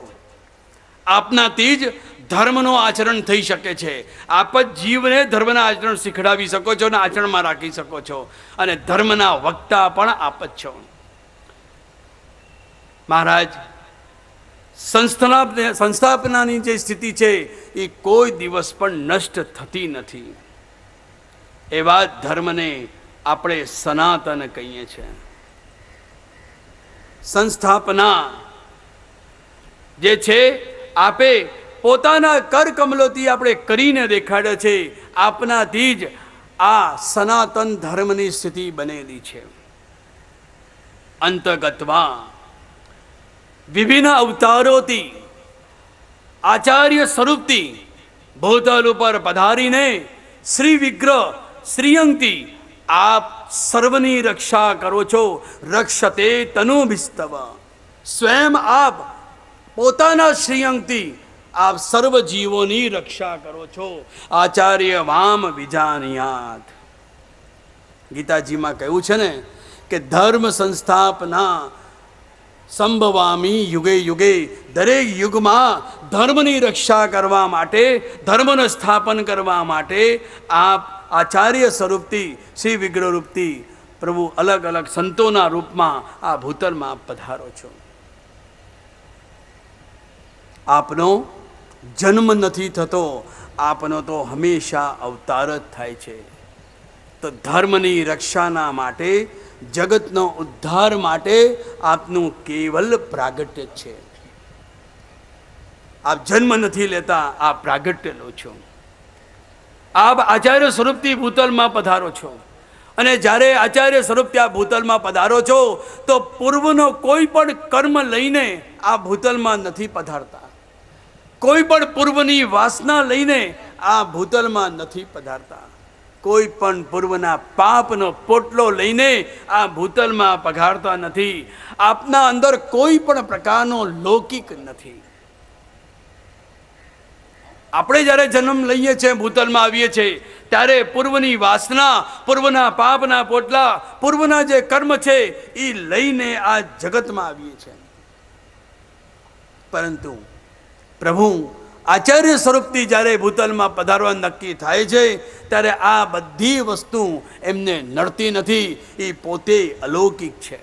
આપનાથી જ ધર્મનો આચરણ થઈ શકે છે. આપ જ જીવને ધર્મના આચરણ શીખડાવી શકો છો અને આચરણમાં રાખી શકો છો, અને ધર્મના વક્તા પણ આપ જ છો. મહારાજ, સંસ્થાપનાની જે સ્થિતિ છે એ કોઈ દિવસ પણ નષ્ટ થતી નથી. એવા ધર્મને આપણે સનાતન કહીએ છીએ. સંસ્થાપના જે છે આપે પોતાના કર કમલોથી આપણે કરીને દેખાડે છે. આપનાથી જ આ સનાતન ધર્મની સ્થિતિ બનેલી છે. અંતગતમાં વિભિન્ન અવતારોથી આચાર્ય સ્વરૂપથી ભૂતલ ઉપર પધારીને શ્રી વિગ્રહ શ્રીઅંગથી આપ સર્વની રક્ષા કરો છો. રક્ષતે તનુભિસ્તવ. સ્વયં આપ પોતાના શ્રીઅંગથી આપ સર્વ જીવોની રક્ષા કરો છો. આચાર્ય વામ વિજાનિયાત. ગીતાજીમાં કહ્યું છે ને કે ધર્મ સંસ્થાપના સંભવામી યુગે યુગે. દરેક યુગમાં ધર્મની રક્ષા કરવા માટે, ધર્મનું સ્થાપન કરવા માટે આપ આચાર્ય સ્વરૂપથી, શ્રી વિગ્રહ રૂપથી પ્રભુ અલગ અલગ સંતોના રૂપમાં આ ભૂતલમાં પધારો છો. આપનો જન્મ નથી થતો, આપનો તો હંમેશા અવતાર જ થાય છે. તો ધર્મની રક્ષાના માટે, જગતનો ઉદ્ધાર માટે આપનું કેવલ પ્રાગટ્ય છે. આપ જન્મ નથી લેતા, આપ પ્રાગટ્ય લો છો. આપ આચાર્ય સ્વરૂપથી ભૂતલમાં પધારો છો, અને જ્યારે આચાર્ય સ્વરૂપથી આ ભૂતલમાં પધારો છો તો પૂર્વનો કોઈ પણ કર્મ લઈને આ ભૂતલમાં નથી પધારતા, કોઈ પણ પૂર્વની વાસના લઈને આ ભૂતલમાં નથી પધારતા, કોઈ પણ પૂર્વના પાપનો પોટલો લઈને આ ભૂતલમાં પધારતા નથી. આપના અંદર કોઈ પણ પ્રકારનો લૌકિક નથી. આપણે જ્યારે જન્મ લઈએ છીએ, ભૂતલમાં આવીએ છીએ, ત્યારે પૂર્વની વાસના, પૂર્વના પાપના પોટલા, પૂર્વના જે કર્મ છે એ લઈને આ જગતમાં આવીએ છીએ. પરંતુ પ્રભુ આચાર્ય સ્વરૂપથી જ્યારે ભૂતલમાં પધારવા નક્કી થાય છે, ત્યારે આ બધી વસ્તુ એમને નડતી નથી. એ પોતે અલૌકિક છે.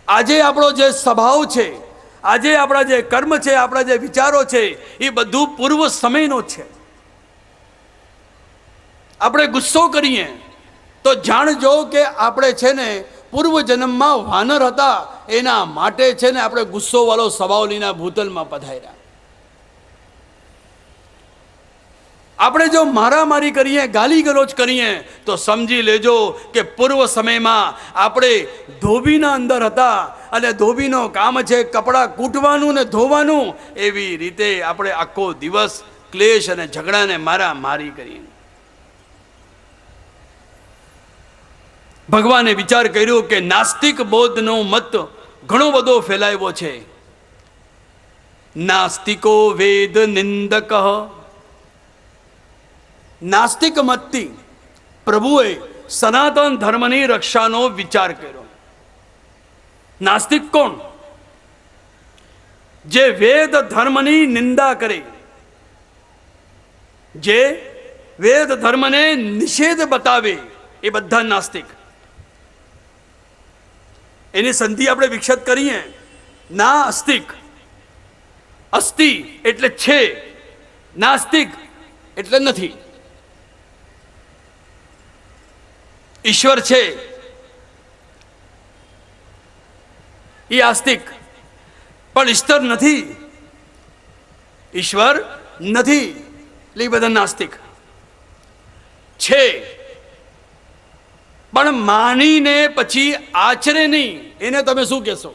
આજે આપણો જે સ્વભાવ છે, આજે આપણા જે કર્મ છે, આપણા જે વિચારો છે, એ બધું પૂર્વ સમયનો છે. આપણે ગુસ્સો કરીએ તો જાણજો કે આપણે છે ને પૂર્વ જન્મમાં વાનર હતા, એના માટે છે ને આપણે ગુસ્સો વાળો સ્વભાવ લઈને ભૂતલમાં પધાર્યા. આપણે જો મારામારી કરીએ, ગાલી ગલોચ કરીએ તો સમજી લેજો કે પૂર્વ સમયમાં આપણે ધોબીના અંદર હતા, અને ધોબીનો કામ છે કપડાં કૂટવાનું ને ધોવાનું. એવી રીતે આપણે આખો દિવસ ક્લેશ અને ઝઘડાને મારી કરી. ભગવાને વિચાર કર્યો કે નાસ્તિક બોધનો મત ઘણો બધો ફેલાવ્યો છે. નાસ્તિકો વેદ નિંદક. નાસ્તિક મતથી પ્રભુએ સનાતન ધર્મની રક્ષાનો વિચાર કર્યો. નાસ્તિક કોણ? જે વેદ ધર્મની નિંદા કરે, જે વેદ ધર્મને નિષેધ બતાવે, એ બધા નાસ્તિક. એની સંધિ આપણે વિકસિત કરીએ, ના અસ્તિક. અસ્તિ એટલે છે, નાસ્તિક એટલે નથી. ઈશ્વર છે એ આસ્તિક, પણ ઈશ્વર નથી, ઈશ્વર નથી એટલે એ બધા નાસ્તિક છે. પણ માનીને પછી આચરે નહીં, એને તમે શું કહેશો?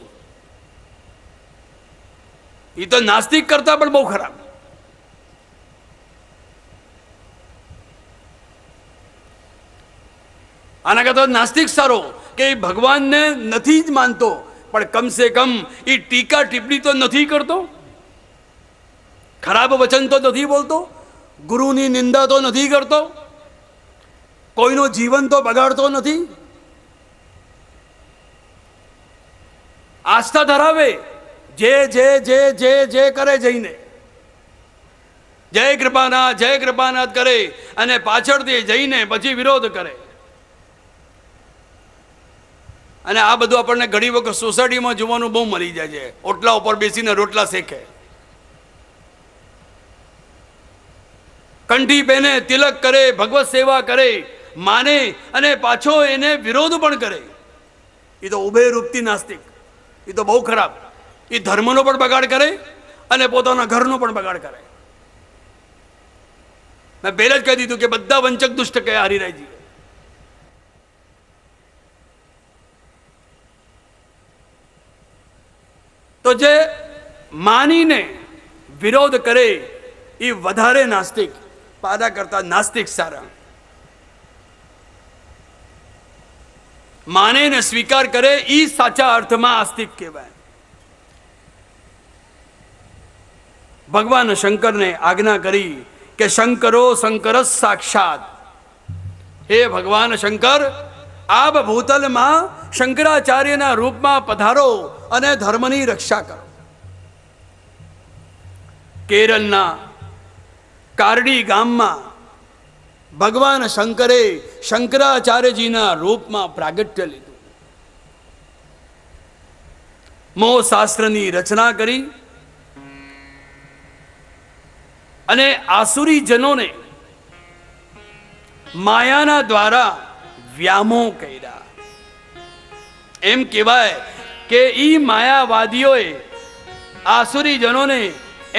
એ તો નાસ્તિક કરતા પણ બહુ ખરાબ. આના કરતા નાસ્તિક સારો કે એ ભગવાનને નથી જ માનતો, પણ કમસે કમ એ ટીકા ટિપ્પણી તો નથી કરતો, ખરાબ વચન તો નથી બોલતો, ગુરુની નિંદા તો નથી કરતો, કોઈનો જીવન તો બગાડતો નથી. આસ્થા ધરાવે, જે જે જે જે જે કરે જઈને જય કૃપાનાથ કરે, અને પાછળથી જઈને પછી વિરોધ કરે. અને આ બધું આપણને ઘણી વખત સોસાયટીમાં જોવાનું બહુ મળી જાય છે. ઓટલા ઉપર બેસીને રોટલા શેકે, કંઠી પહેને, તિલક કરે, ભગવત સેવા કરે, માને, અને પાછો એને વિરોધ પણ કરે. એ તો ઉભય રૂપથી નાસ્તિક. એ તો બહુ ખરાબ. એ ધર્મનો પણ બગાડ કરે અને પોતાના ઘરનો પણ બગાડ કરે. મેં પહેલા જ કહી દીધું કે બધા વંચક દુષ્ટ કહે હરિરાયજી. તો જે માનીને વિરોધ કરે એ વધારે નાસ્તિક, પાદા કરતા નાસ્તિક સારા. માને ને સ્વીકાર કરે એ સાચા અર્થમાં આસ્તિક કહેવાય. ભગવાન શંકરને આજ્ઞા કરી કે શંકરો શંકર સાક્ષાત. હે ભગવાન શંકર, આપ ભૂતલમાં શંકરાચાર્યના રૂપમાં પધારો અને ધર્મની રક્ષા કરો. કેરળના કારડી ગામમાં ભગવાન શંકરે શંકરાચાર્યજીના રૂપમાં પ્રાગટ્ય લીધું. મોહ શાસ્ત્રની રચના કરી અને આસુરી જનોને માયાના દ્વારા વ્યામોહ કર્યા. એમ કહેવાય કે ઈ માયાવાદીઓએ આસુરી જનોને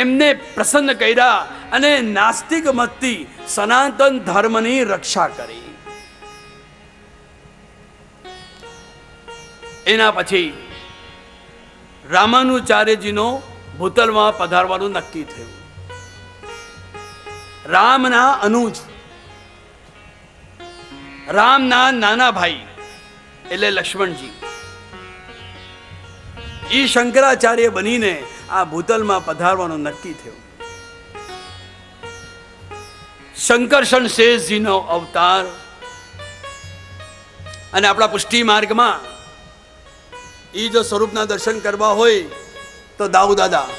એમને પ્રસન્ન કર્યા અને નાસ્તિક મતથી સનાતન ધર્મની રક્ષા કરી. એના પછી રામાનુજાચાર્યજીનો ભૂતલમાં પધારવાનું નક્કી થયું. રામના અનુજ, રામના નાના ભાઈ એટલે લક્ષ્મણજી, ઈ શંકરાચાર્ય બનીને આ ભૂતલમાં પધારવાનું નક્કી થયું. શંકરશન શેષજીનો અવતાર. અને આપણા પુષ્ટિ માર્ગમાં ઈ જો સ્વરૂપના દર્શન કરવા હોય તો દાઉ દાદા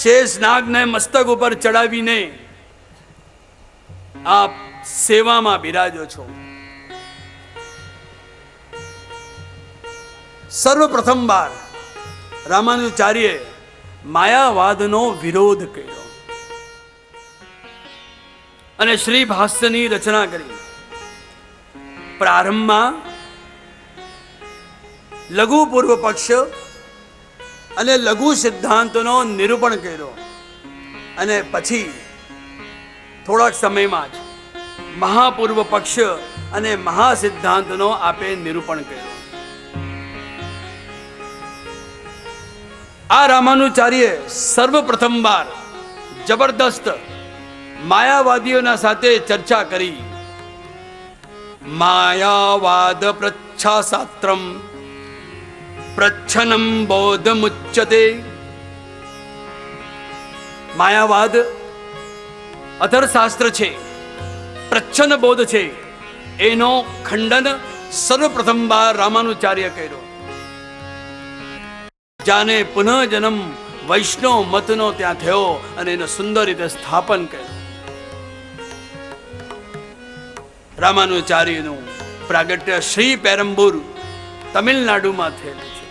શેષ નાગને મસ્તક ઉપર ચડાવીને આપ સેવામાં બિરાજો છો. સર્વપ્રથમ વાર રામાનુજાચાર્યે માયાવાદનો વિરોધ કર્યો અને શ્રી ભાષ્યની રચના કરી. પ્રારંભમાં લઘુ પૂર્વ પક્ષ અને લઘુ સિદ્ધાંતનો નિરૂપણ કર્યો અને પછી થોડાક સમયમાં જ મહાપૂર્વ પક્ષ અને મહાસિદ્ધાંતનો આપે નિરૂપણ કર્યો. આ રામાનુજાચાર્યે સર્વપ્રથમ વાર જબરદસ્ત માયાવાદીઓના સાથે ચર્ચા કરી. માયાવાદ પ્રચ્છાશાસ્ત્રમ પ્રચ્છન્નમ બોધમુચ્યતે. માયાવાદ અધરશાસ્ત્ર છે, પ્રચ્છન્ન બોધ છે, એનો ખંડન સર્વપ્રથમ વાર રામાનુજાચાર્ય કર્યો. જાને પુનઃ જન્મ વૈષ્ણવ મતનો ત્યાં થયો અને એનું સુંદર રીતે સ્થાપન કર્યું. રામાનુજાચાર્યનું પ્રાગટ્ય શ્રી પેરમ્બૂર તમિલનાડુમાં થયેલું છે.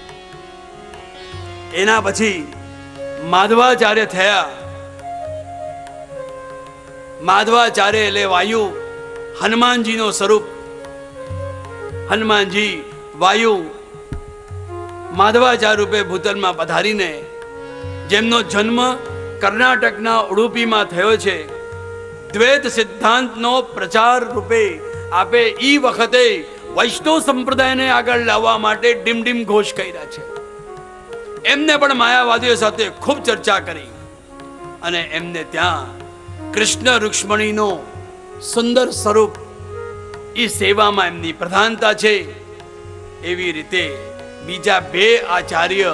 એના પછી માધવાચાર્ય થયા. માધવાચાર્ય એટલે વાયુ, હનુમાનજીનો સ્વરૂપ. હનુમાનજી વાયુ માધવાચાર્ય રૂપે ભૂતલમાં પધારીને જેમનો જન્મ કર્ણાટકના ઉડુપીમાં થયો છે, દ્વૈત સિદ્ધાંતનો પ્રચાર રૂપે આપે ઈ વખતે વૈષ્ણવ સંપ્રદાયને આગળ લાવવા માટે ડીમ ઘોષ કર્યા છે. એમને પણ માયાવાદીઓ સાથે ખૂબ ચર્ચા કરી અને એમને ત્યાં કૃષ્ણ રૂક્ષ્મણીનો સુંદર સ્વરૂપ, ઈ સેવામાં એમની પ્રધાનતા છે. એવી રીતે બીજા બે આચાર્ય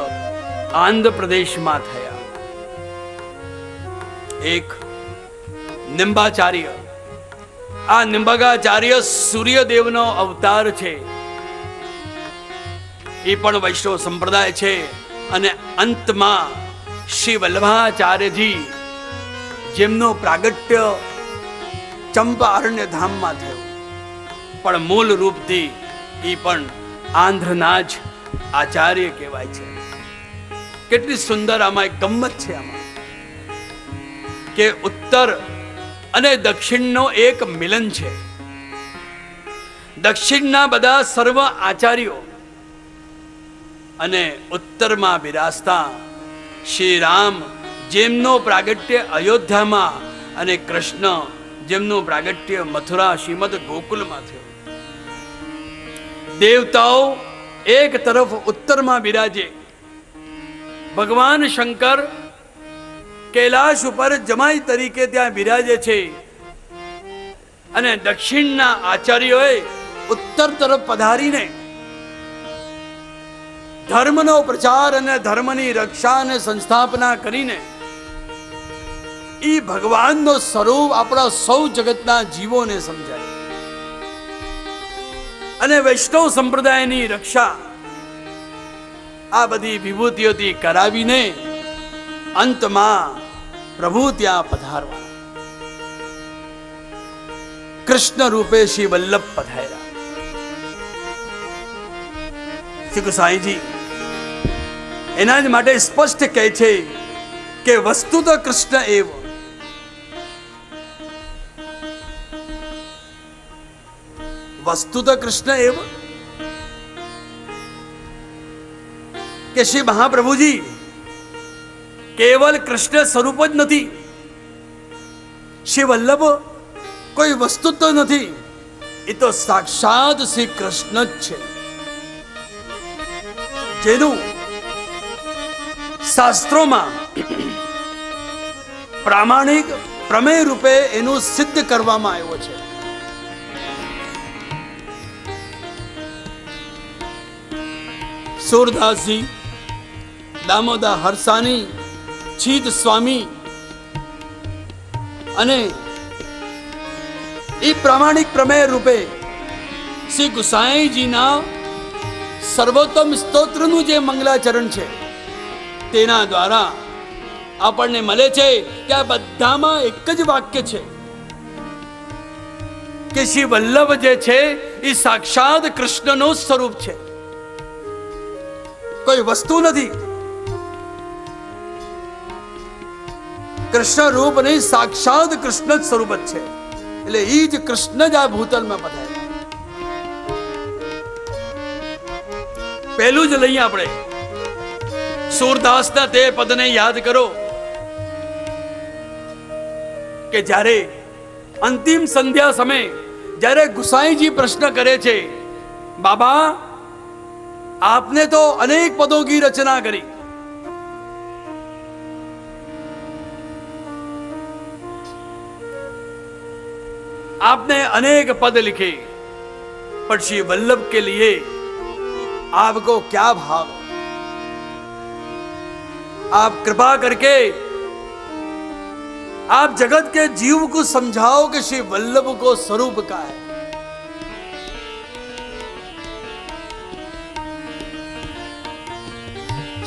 આંધ્રપ્રદેશમાં થયા. એક નિંબાચાર્ય. આ નિંબગાચાર્ય સૂર્યદેવનો અવતાર છે. એ પણ વૈષ્ણવ સંપ્રદાય છે. અને અંતમાં શ્રી વલ્લભાચાર્યજી જેમનો પ્રાગટ્ય ચંપારણ્ય ધામમાં થયો, પણ મૂળ રૂપથી એ પણ આંધ્રના જ આચાર્ય કહેવાય છે. કેટલી સુંદર આમાં એક ગમ્મત છે આમાં કે ઉત્તર અને દક્ષિણનો એક મિલન છે. દક્ષિણના બધા સર્વ આચાર્યો અને ઉત્તરમાં બિરાજતા શ્રી રામ જેમનો પ્રાગટ્ય અયોધ્યામાં અને કૃષ્ણ જેમનું પ્રાગટ્ય મથુરા શ્રીમદ ગોકુલમાં થયું. દેવતાઓ એક તરફ ઉત્તરમાં બિરાજે, ભગવાન શંકર કૈલાશ ઉપર જમાઈ તરીકે ત્યાં બિરાજે છે અને દક્ષિણના આચાર્યોએ ઉત્તર તરફ પધારીને ધર્મનો પ્રચાર અને ધર્મની રક્ષા અને સંસ્થાપના કરીને ઈ ભગવાનનો સ્વરૂપ આપણા સૌ જગતના જીવોને સમજાય અને વૈષ્ણવ સંપ્રદાયની રક્ષા આ બધી વિભૂતિઓથી કરાવીને અંતમાં પ્રભુ ત્યાં પધારવા કૃષ્ણ રૂપે શ્રી વલ્લભ પધાર્યા. શ્રી ગુસાઈજી એના જ માટે સ્પષ્ટ કહે છે કે વસ્તુત કૃષ્ણ એવ, વસ્તુત કૃષ્ણ એવ કે શ્રી મહાપ્રભુજી કેવલ કૃષ્ણ સ્વરૂપ જ નથી, શ્રી વલ્લભ કોઈ વસ્તુ તો નથી, એ તો સાક્ષાત શ્રી કૃષ્ણ જ છે, જેનું શાસ્ત્રોમાં પ્રામાણિક પ્રમેય રૂપે એનું સિદ્ધ કરવામાં આવ્યો છે. સુરદાસજી, દામોદર હરસાની, છીત સ્વામી અને એ પ્રામાણિક પ્રમેય રૂપે શ્રી ગુસાઈજીના સર્વોત્તમ સ્તોત્રનું જે મંગલાચરણ છે તેના દ્વારા આપણને મળે છે કે આ બધામાં એક જ વાક્ય છે કે શ્રી વલ્લભ જે છે એ સાક્ષાત કૃષ્ણનું સ્વરૂપ છે, કોઈ વસ્તુ નથી. કૃષ્ણ રૂપ નહીં, સાક્ષાત કૃષ્ણ જ સ્વરૂપ જ છે. એટલે એ જ કૃષ્ણ જ આ ભૂતલમાં પધાર્યા. પહેલું જ લઈએ આપણે સૂરદાસના તે પદને યાદ કરો કે જ્યારે અંતિમ સંધ્યા સમયે જ્યારે ગુસાઈજી પ્રશ્ન કરે છે, બાબા આપને તો અનેક પદો की રચના કરી, आपने अनेक पद लिखे, पर श्री वल्लभ के लिए आपको क्या भाव, आप कृपा करके आप जगत के जीव को समझाओ कि श्री वल्लभ को स्वरूप का है.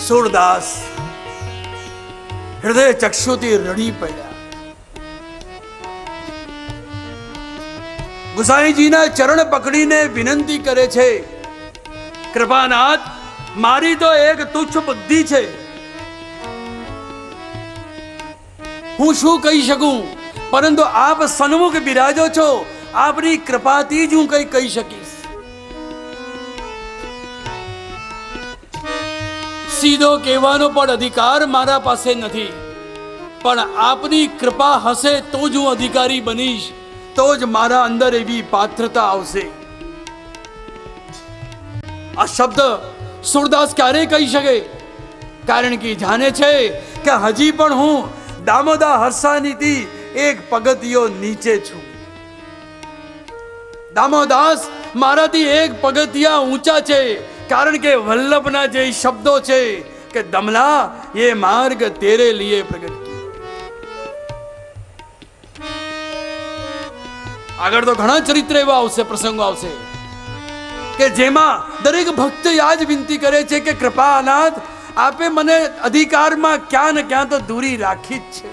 सूरदास हृदय चक्षुથી રડી પડ્યા. ગુસાઈજીના ચરણ પકડીને વિનંતી કરે છે, કૃપાનાથ મારી તો એક તુચ્છ બુદ્ધિ છે, હું શું કહી શકું, પરંતુ આપ સન્મુખ બિરાજો છો, આપની કૃપાથી જ હું કંઈ કહી શકીશ. સીધો કહેવાનો પણ અધિકાર મારા પાસે નથી, પણ આપની કૃપા હશે તો જ હું અધિકારી બનીશ, તો જ મારા અંદર એવી પાત્રતા આવશે. આ શબ્દ સુરદાસ ક્યારે કહી શકે? કારણ કે જાણે છે કે હજી પણ હું દામોદર હરસાનીથી એક પગથિયો નીચે છું. દામોદાસ મારાથી એક પગથિયા ઊંચા છે, કારણ કે વલ્લભના જે શબ્દો છે કે દમલા ये मार्ग तेरे लिए प्रकट किया. આગળ તો ઘણા ચરિત્ર એવા આવશે, પ્રસંગો આવશે કે જેમાં દરેક ભક્ત આ જ વિનંતી કરે છે કે કૃપાનાથ આપે મને અધિકારમાં ક્યાં ને ક્યાં તો દૂરી રાખી જ છે.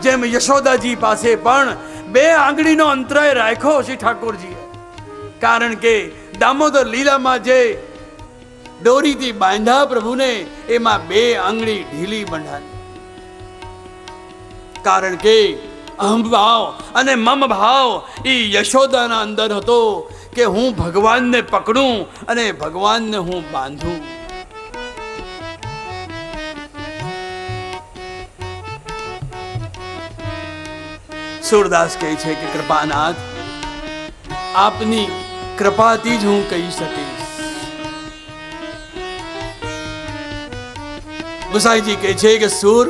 જેમ યશોદાજી પાસે પણ 2 આંગળીનો અંતરાય રાખ્યો શ્રી ઠાકોરજીએ, કારણ કે દામોદર લીલામાં જે દોરીથી બાંધ્યા પ્રભુને એમાં 2 આંગળી ઢીલી બંધાવી, કારણ કે અહમ ભાવ અને મમ ભાવ એ યશોદાના અંદર હતો કે હું ભગવાનને પકડું અને ભગવાનને હું બાંધું. સુરદાસ કહે છે કે કૃપાનાથ આપની કૃપાથી જ હું કહી શકીશ. ગુસાઈજી કહે છે કે સુર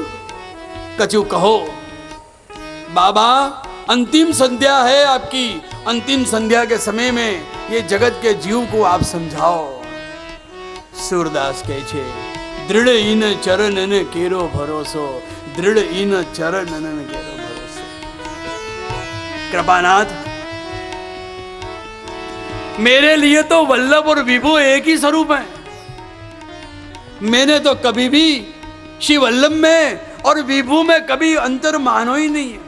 कछु कहो. बाबा अंतिम संध्या है आपकी, अंतिम संध्या के समय में ये जगत के जीव को आप समझाओ. सूरदास कहे छे दृढ़ इन चरण केरो भरोसो, दृढ़ इन चरण केरो भरोसो. कृपानाथ मेरे लिए तो वल्लभ और विभु एक ही स्वरूप है. मैंने तो कभी भी श्री वल्लभ में और विभु में कभी अंतर मानो ही नहीं है.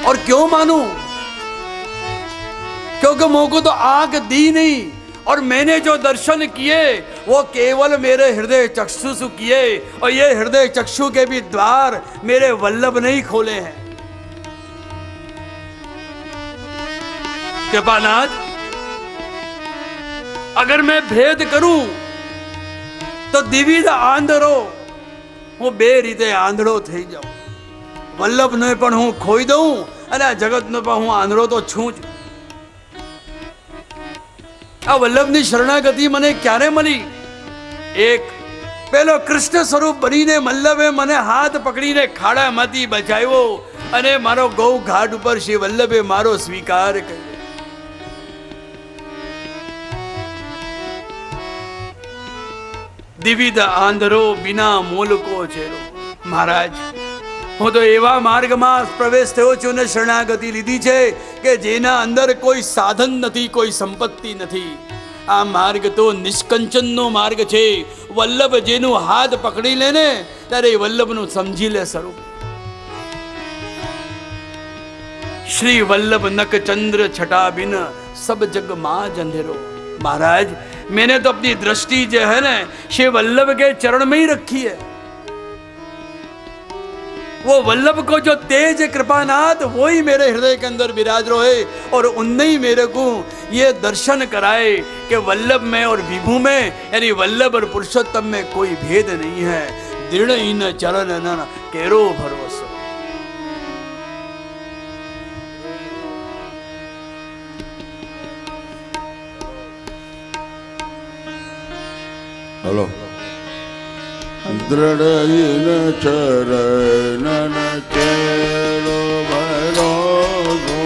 और क्यों मानूं? क्योंकि मोको तो आंख दी नहीं और मैंने जो दर्शन किए वो केवल मेरे हृदय चक्षु से किए, और ये हृदय चक्षु के भी द्वार मेरे वल्लभ ने ही खोले हैं। कृपानाथ, अगर मैं भेद करूं तो દ્વિવિધ આંધળો, હું બે રીતે આંધળો થઈ જાઉં। વલ્લભને પણ હું ખોઈ દઉં અને આ જગતનો પણ હું આંધળો તો છું જ। આ વલ્લભની શરણાગતિ મને ક્યારે મળી? એક પેલો કૃષ્ણ સ્વરૂપ બનીને વલ્લભે મને હાથ પકડીને ખાડામાંથી બચાવ્યો અને મારો ગૌ ઘાટ ઉપર શ્રી વલ્લભે મારો સ્વીકાર કર્યો। દ્વિવિધ આંધળો બિના મૂલકો ચેરો। મહારાજ, હું તો એવા માર્ગમાં પ્રવેશ થયો છું ને શરણાગતિ લીધી છે કે જેના અંદર કોઈ સાધન નથી, કોઈ સંપત્તિ નથી। આ માર્ગ તો નિષ્કંચનનો માર્ગ છે। વલ્લભ જેનું હાથ પકડી લે ને ત્યારે એ વલ્લભનું સમજી લે સ્વરૂપ। श्री वल्लभ नक चंद्र छटा बिन सब जग माज अंधेरो। महाराज, मैंने तो अपनी दृष्टि जो है ना श्री वल्लभ के चरण में ही रखी है। वो वल्लभ को जो तेज कृपानाथ वो ही मेरे हृदय के अंदर विराज रहे, और उनने ही मेरे को ये दर्शन कराए कि वल्लभ में और विभु में, यानी वल्लभ और पुरुषोत्तम में कोई भेद नहीं है। दृढ़ इन चरण न केरो भरोसो। हेलो। दृढ़ इन चरणन केरो भरोसो।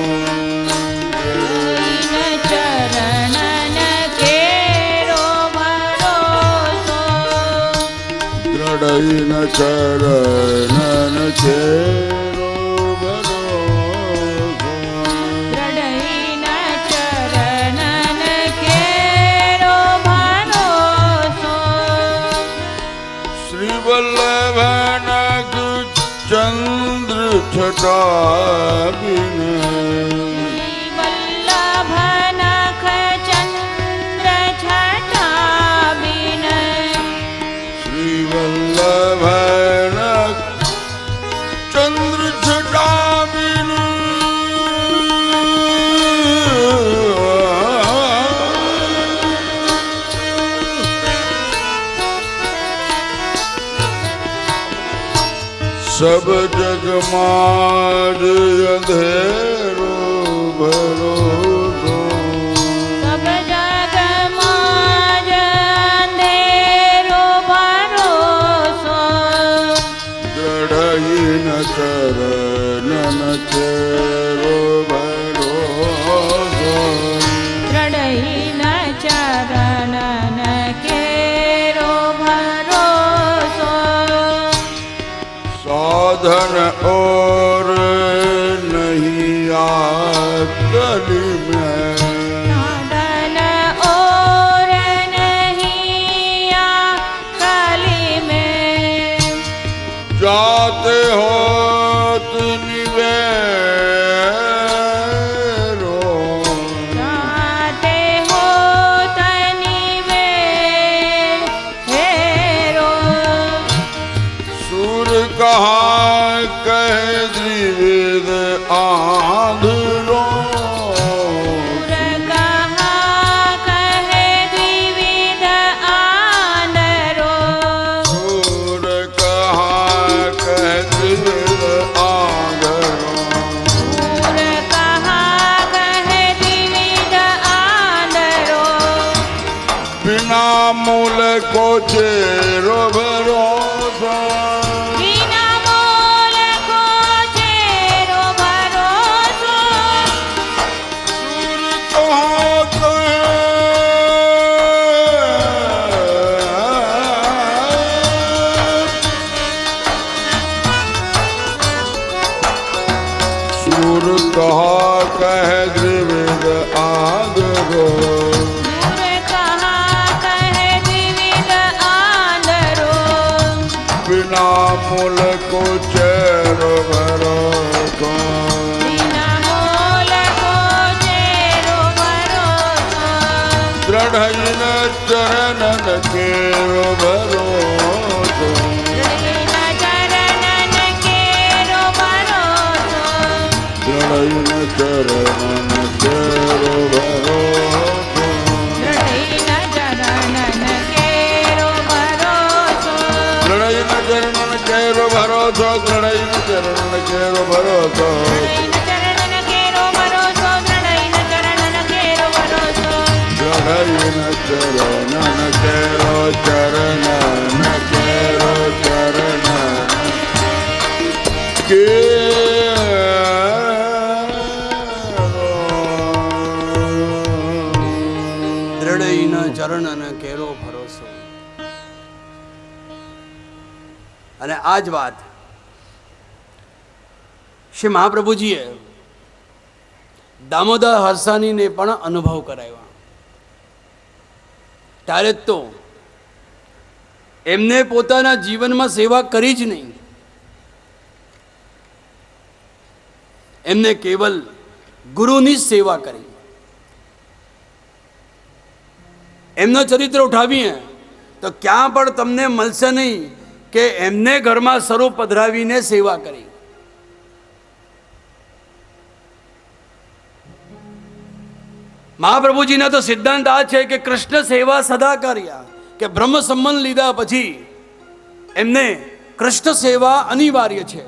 चरणन केरो भरोसो। दृढ़ इन चरणन केरो भरोसो। दृढ़ चरणन केरो भरोसो। श्री वल्लभ नक चंद्र छटा बिन। वल्लभ नख चंद्र छटा बिन। श्री वल्लभ नक चंद्र छटा बिन। सब जग माज अंधेरो भरोसो। सब जग माज अंधेरो भरोसो। दृढ़ इन चरणन केरो भरोसो। दृढ़ चरणन केरो भरोसो। साधन और नहीं आकल में। साधन और नहीं कली में। जाते हो निवेरो। जाते हो तनिवेरो। सुर कहाँ कह द्विविध आंधरो। सुर कहाँ कहे द्विविध आंधरो। सुर कहाँ कह द्विविध आंधरो। सुर कहाँ कहे द्विविध आंधरो। बिना मूल को चेरो भरोसा। बिना मोल को चेरो भरोसो। सुर कहाँ कहे। सुर कहाँ कह द्विविध आंधरो। सुर कहाँ कहे द्विविध आंधरो। बिना मूल को चेरो भरोसा। बिना मोल को चेरो भरोसो। दृढ़ दृढ़ चरणन केरो भरोसो ચરણન કેરો ભરોસો दृढ़ चरणन केरो भरोसो ચરણન કેરો ભરોસો दृढ़ चरणन केरो भरोसो दृढ़ चरणन केरो भरोसो ચરણન કેરો ભરોસો ચરણન કેરો ભરોસો दृढ़ चरणन केरो चरणन केरो चरणन દ્રઢઈન ચરણન કેરો ભરોસો. અને આ જ વાત શ્રી મહાપ્રભુજીએ દામોદર હરસાનીને પણ અનુભવ કરાવ્યા. ત્યારે જ તો એમને પોતાના જીવનમાં સેવા કરી જ નહીં, એમને કેવલ ગુરુની જ સેવા કરી. એમનો ચરિત્ર ઉઠાવીએ તો ક્યાં પણ તમને મળશે નહીં કે એમને ઘરમાં સ્વરૂપ પધરાવીને સેવા કરી. મહાપ્રભુજીના તો સિદ્ધાંત આ છે કે કૃષ્ણ સેવા સદા કર્યા, કે બ્રહ્મ સંબંધ લીધા પછી એમને કૃષ્ણ સેવા અનિવાર્ય છે.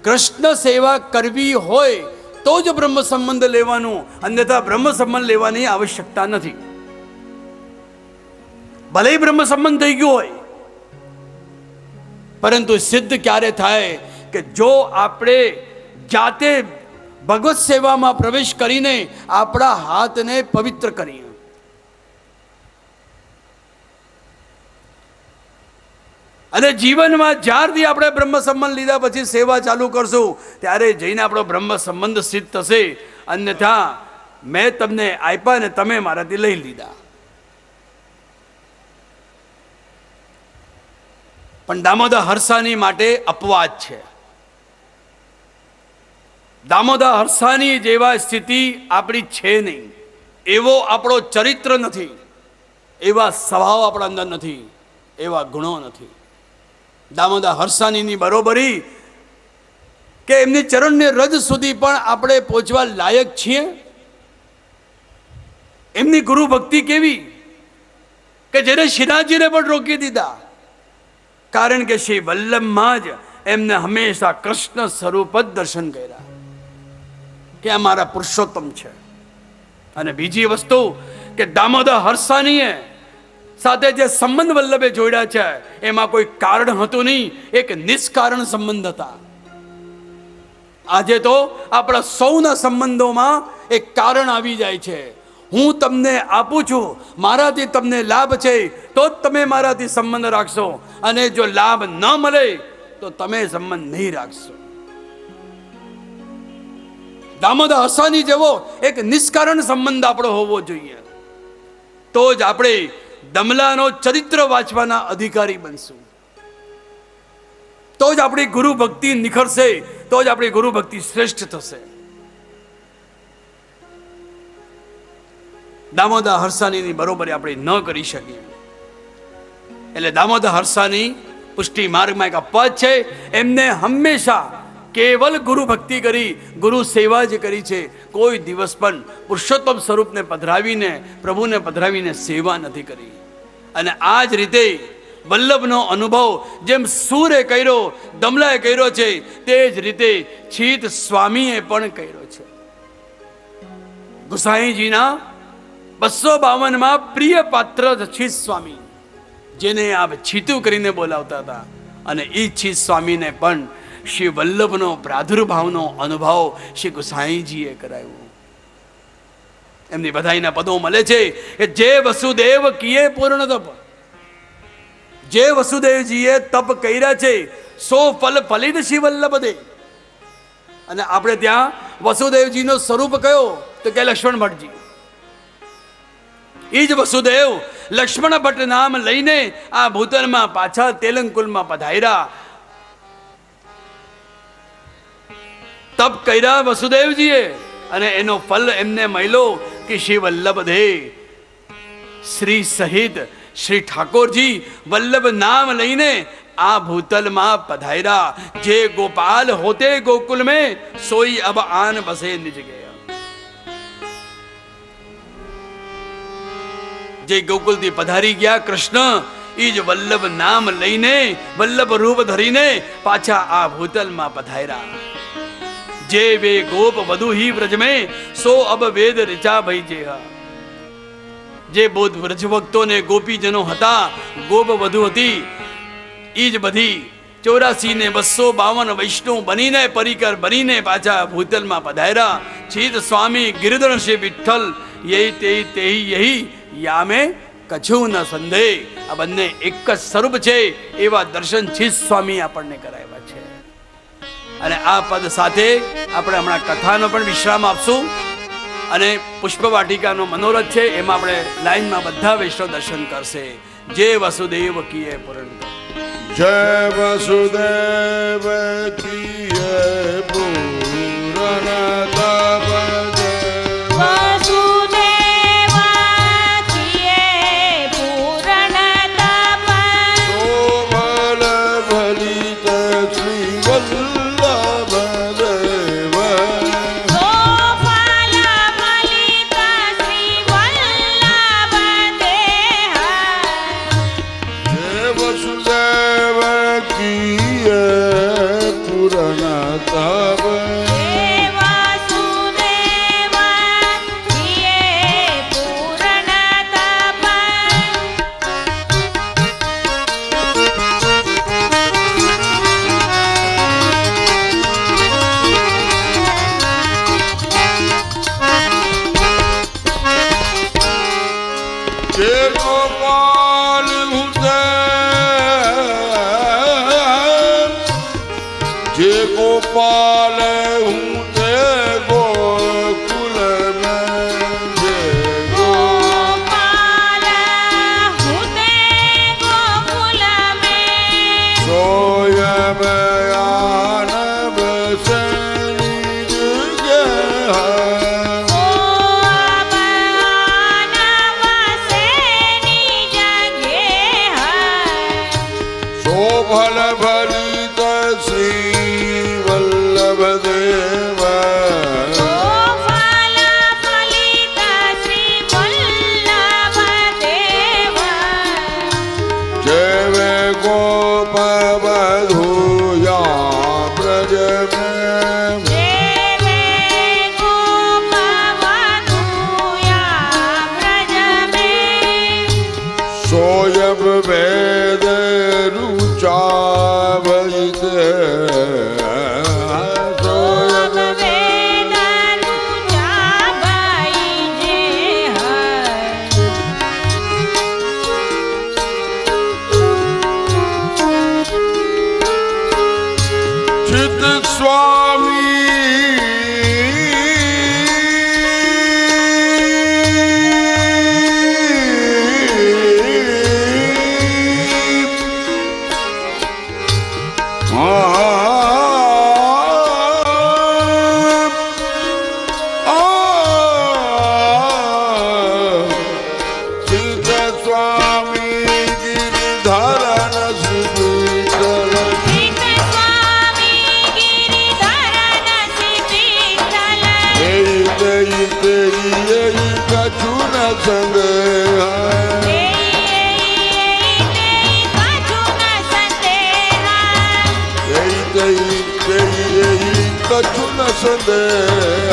કૃષ્ણ સેવા કરવી હોય તો જ બ્રહ્મ સંબંધ લેવાનું, અન્યથા બ્રહ્મ સંબંધ લેવાની આવશ્યકતા નથી. ભલે બ્રહ્મ સંબંધ થઈ ગયો હોય, પરંતુ સિદ્ધ ક્યારે થાય કે જો આપણે જાતે ભગવત સેવામાં પ્રવેશ કરીને આપણા હાથને પવિત્ર કરીએ. અને જીવનમાં જ્યારથી આપણે બ્રહ્મ સંબંધ લીધા પછી સેવા ચાલુ કરશું ત્યારે જઈને આપણો બ્રહ્મ સંબંધ સિદ્ધ થશે. અન્યથા મેં તમને આપ્યા ને તમે મારાથી લઈ લીધા. પણ દામોદર હરસાની માટે અપવાદ છે. દામોદર હરસાની જેવા સ્થિતિ આપણી છે નહીં, એવો આપણો ચરિત્ર નથી, એવા સ્વભાવ આપણા અંદર નથી, એવા ગુણો નથી. દામોદર હરસાનીની બરોબરી કે એમની ચરણની રજ સુધી પણ આપણે પહોંચવા લાયક છીએ. એમની ગુરુ ભક્તિ કેવી કે જેને શ્રીનાથજીને પણ રોકી દીધા, કારણ કે શ્રી વલ્લભમાં જ એમને હંમેશા કૃષ્ણ સ્વરૂપ જ દર્શન કર્યા કે આ મારા પુરુષોત્તમ છે. અને બીજી વસ્તુ કે દામોદર હરસાનીએ સાથે જે સંબંધ વલ્લભે જોડ્યા છે એમાં કોઈ કારણ હતું નહીં, એક નિષ્કારણ સંબંધ હતા. આજે તો આપણા સૌના સંબંધોમાં એક કારણ આવી જાય છે. હું તમને આપું છું, મારાથી તમને લાભ છે તો જ તમે મારાથી સંબંધ રાખશો, અને જો લાભ ન મળે તો તમે સંબંધ નહીં રાખશો. દામોદર હરસાની જેવો એક નિષ્કારણ સંબંધ આપણો હોવો જોઈએ, તો જ આપણે દમલાનો ચરિત્ર વાંચવાના અધિકારી બનશું, તો જ આપણી ગુરુ ભક્તિ નિખરશે, તો જ આપણી ગુરુ ભક્તિ શ્રેષ્ઠ થશે. દામોદર હરસાનીની બરોબરી આપણે ન કરી શકીએ. એટલે દામોદર હરસાની પુષ્ટિ માર્ગમાં એક અપવાદ છે. એમને હંમેશા કેવલ ગુરુ ભક્તિ કરી, ગુરુ સેવા જ કરી છે. કોઈ દિવસ પણ પુરુષોત્તમ સ્વરૂપને પધરાવીને, પ્રભુને પધરાવીને સેવા નથી કરી. અને આ જ રીતે વલ્લભનો અનુભવ જેમ સૂરે કર્યો, દમલાએ કર્યો છે, તે જ રીતે છીત સ્વામીએ પણ કર્યો છે. ગુસાઈજીના 252માં પ્રિય પાત્ર છીત સ્વામી, જેને આપ છીતું કરીને બોલાવતા હતા. અને એ છીત સ્વામીને પણ શ્રી વલ્લભનો પ્રાદુર્ભાવનો અનુભવ શ્રી ગુસાઈજીએ કરાવ્યો. એમની બધાઈના પદો મળે છે કે જે વસુદેવ કિએ પૂર્ણ તપ, જે વસુદેવજીએ તપ કર્યા છે સો ફલ ફલિત શ્રી વલ્લભ દે. અને આપણે ત્યાં વસુદેવજીનો સ્વરૂપ કયો તો કે લક્ષ્મણ ભટ્ટજી. એ જ વસુદેવ લક્ષ્મણ ભટ્ટ નામ લઈને આ ભૂતલમાં પાછા તેલંકુલમાં પધાર્યા. તપ કર્યા વસુદેવજીએ અને એનો ફલ એમને મળ્યો કે શ્રી વલ્લભ દે. શ્રી સહિત શ્રી ઠાકોરજી વલ્લભ નામ લઈને આ ભૂતલમાં પધાર્યા. જે ગોપાલ હોતે ગોકુલ में सोई अब आन बसे निज गया. જે ગોકુલથી પધારી ગયા કૃષ્ણ એ જ વલ્લભ નામ લઈને વલ્લભ રૂપ ધરીને પાછા આ ભૂતલમાં પધાર્યા. જે વે ગોપ વધુ હી વ્રજ में સો અબ વેદ ऋचा भई जेहा. જે બોધ વ્રજ ભક્તોને ગોપીજનો હતા, ગોપ વધુ હતી, એ જ બધી 84 ને 252 વૈષ્ણવ બનીને પરિકર બનીને પાછા ભૂતલમાં પધાર્યા. ચિત સ્વામી ગિરધર શ્રી વિઠ્ઠલ યહી તેહી તેહી યહી યામે કછું ન સંદેહ. આ બંને એક જ સ્વરૂપ છે એવા દર્શન ચિત સ્વામી આપણને કરાવ્યા છે. અને આ પદ સાથે આપણે હમણાં કથાનો પણ વિશ્રામ આપશું અને પુષ્પવાટિકાનો મનોરથ છે એમાં આપણે લાઈનમાં બધા વૈષ્ણવ દર્શન કરશે. જય વસુદેવ કીએ પૂરણ. જય વસુદેવ કીએ પૂરણ તપ વસુદેવા કિયે પૂરણ તપ શોભલ ભલિત શ્રી વલ્લભ દેવ. ગોપાલ મલિત શ્રી વલ્લભ દેહ. જય વસુદેવ કીએ પૂરણ તપ વાસુદેવા કિયે પૂરણ તપ જે ગોપાલ હુતે જે ગોપાલ હુતે ગોકુલ મેં જે ગોપાલ હુતે ગોકુલ મેં સોયમ આન બસે નિજ જગ્યા. સોબન વસે નિજ ગેહ. શોભલ ભલિત શ્રી વલ્લભ દેવ. ગોપાલ ફલિત શ્રી વલ્લભ દેવ. જય વે ગોપ વધુયા બ્રજ મેં દેવે ગોપ વધુયા વ્રજ મેં. સોયબ વેદ રુચા ભલિત. સોમ વેદ રુચા ભઈ જેહ. ચિત સ્વામી ચિત સ્વામી ગિરિધરન સુવિઠ્ઠલ. ચિત્ત સ્વામી ગિરિધરન શ્રી વિઠ્ઠલ. કછું ન સંદેહ. કછું ન સંદેહ.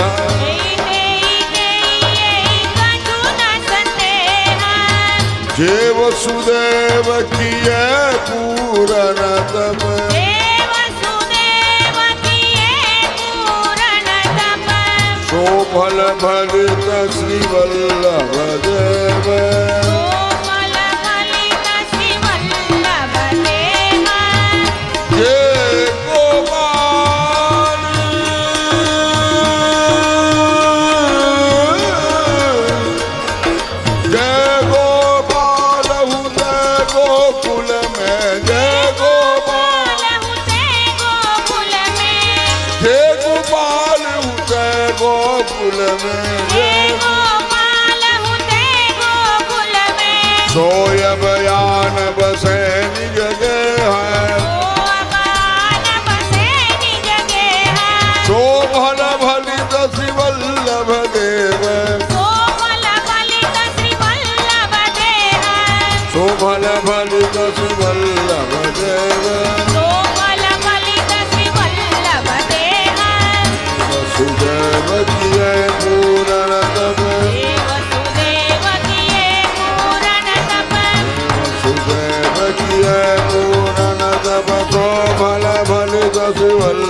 જે વસુદેવ કીએ પૂરણ તપ શોભલ ભલિત શ્રી વલ્લભ દેવ. જે ગોપાલ જય ગોપાલ હુતે ગોકુલ મેં. જય ગોપાલ જે ગોપાલ હુતે ગોકુલ મેં. જય ગોપાલ હુતે ગોકુલ મેં. શ્રી વલ્લભ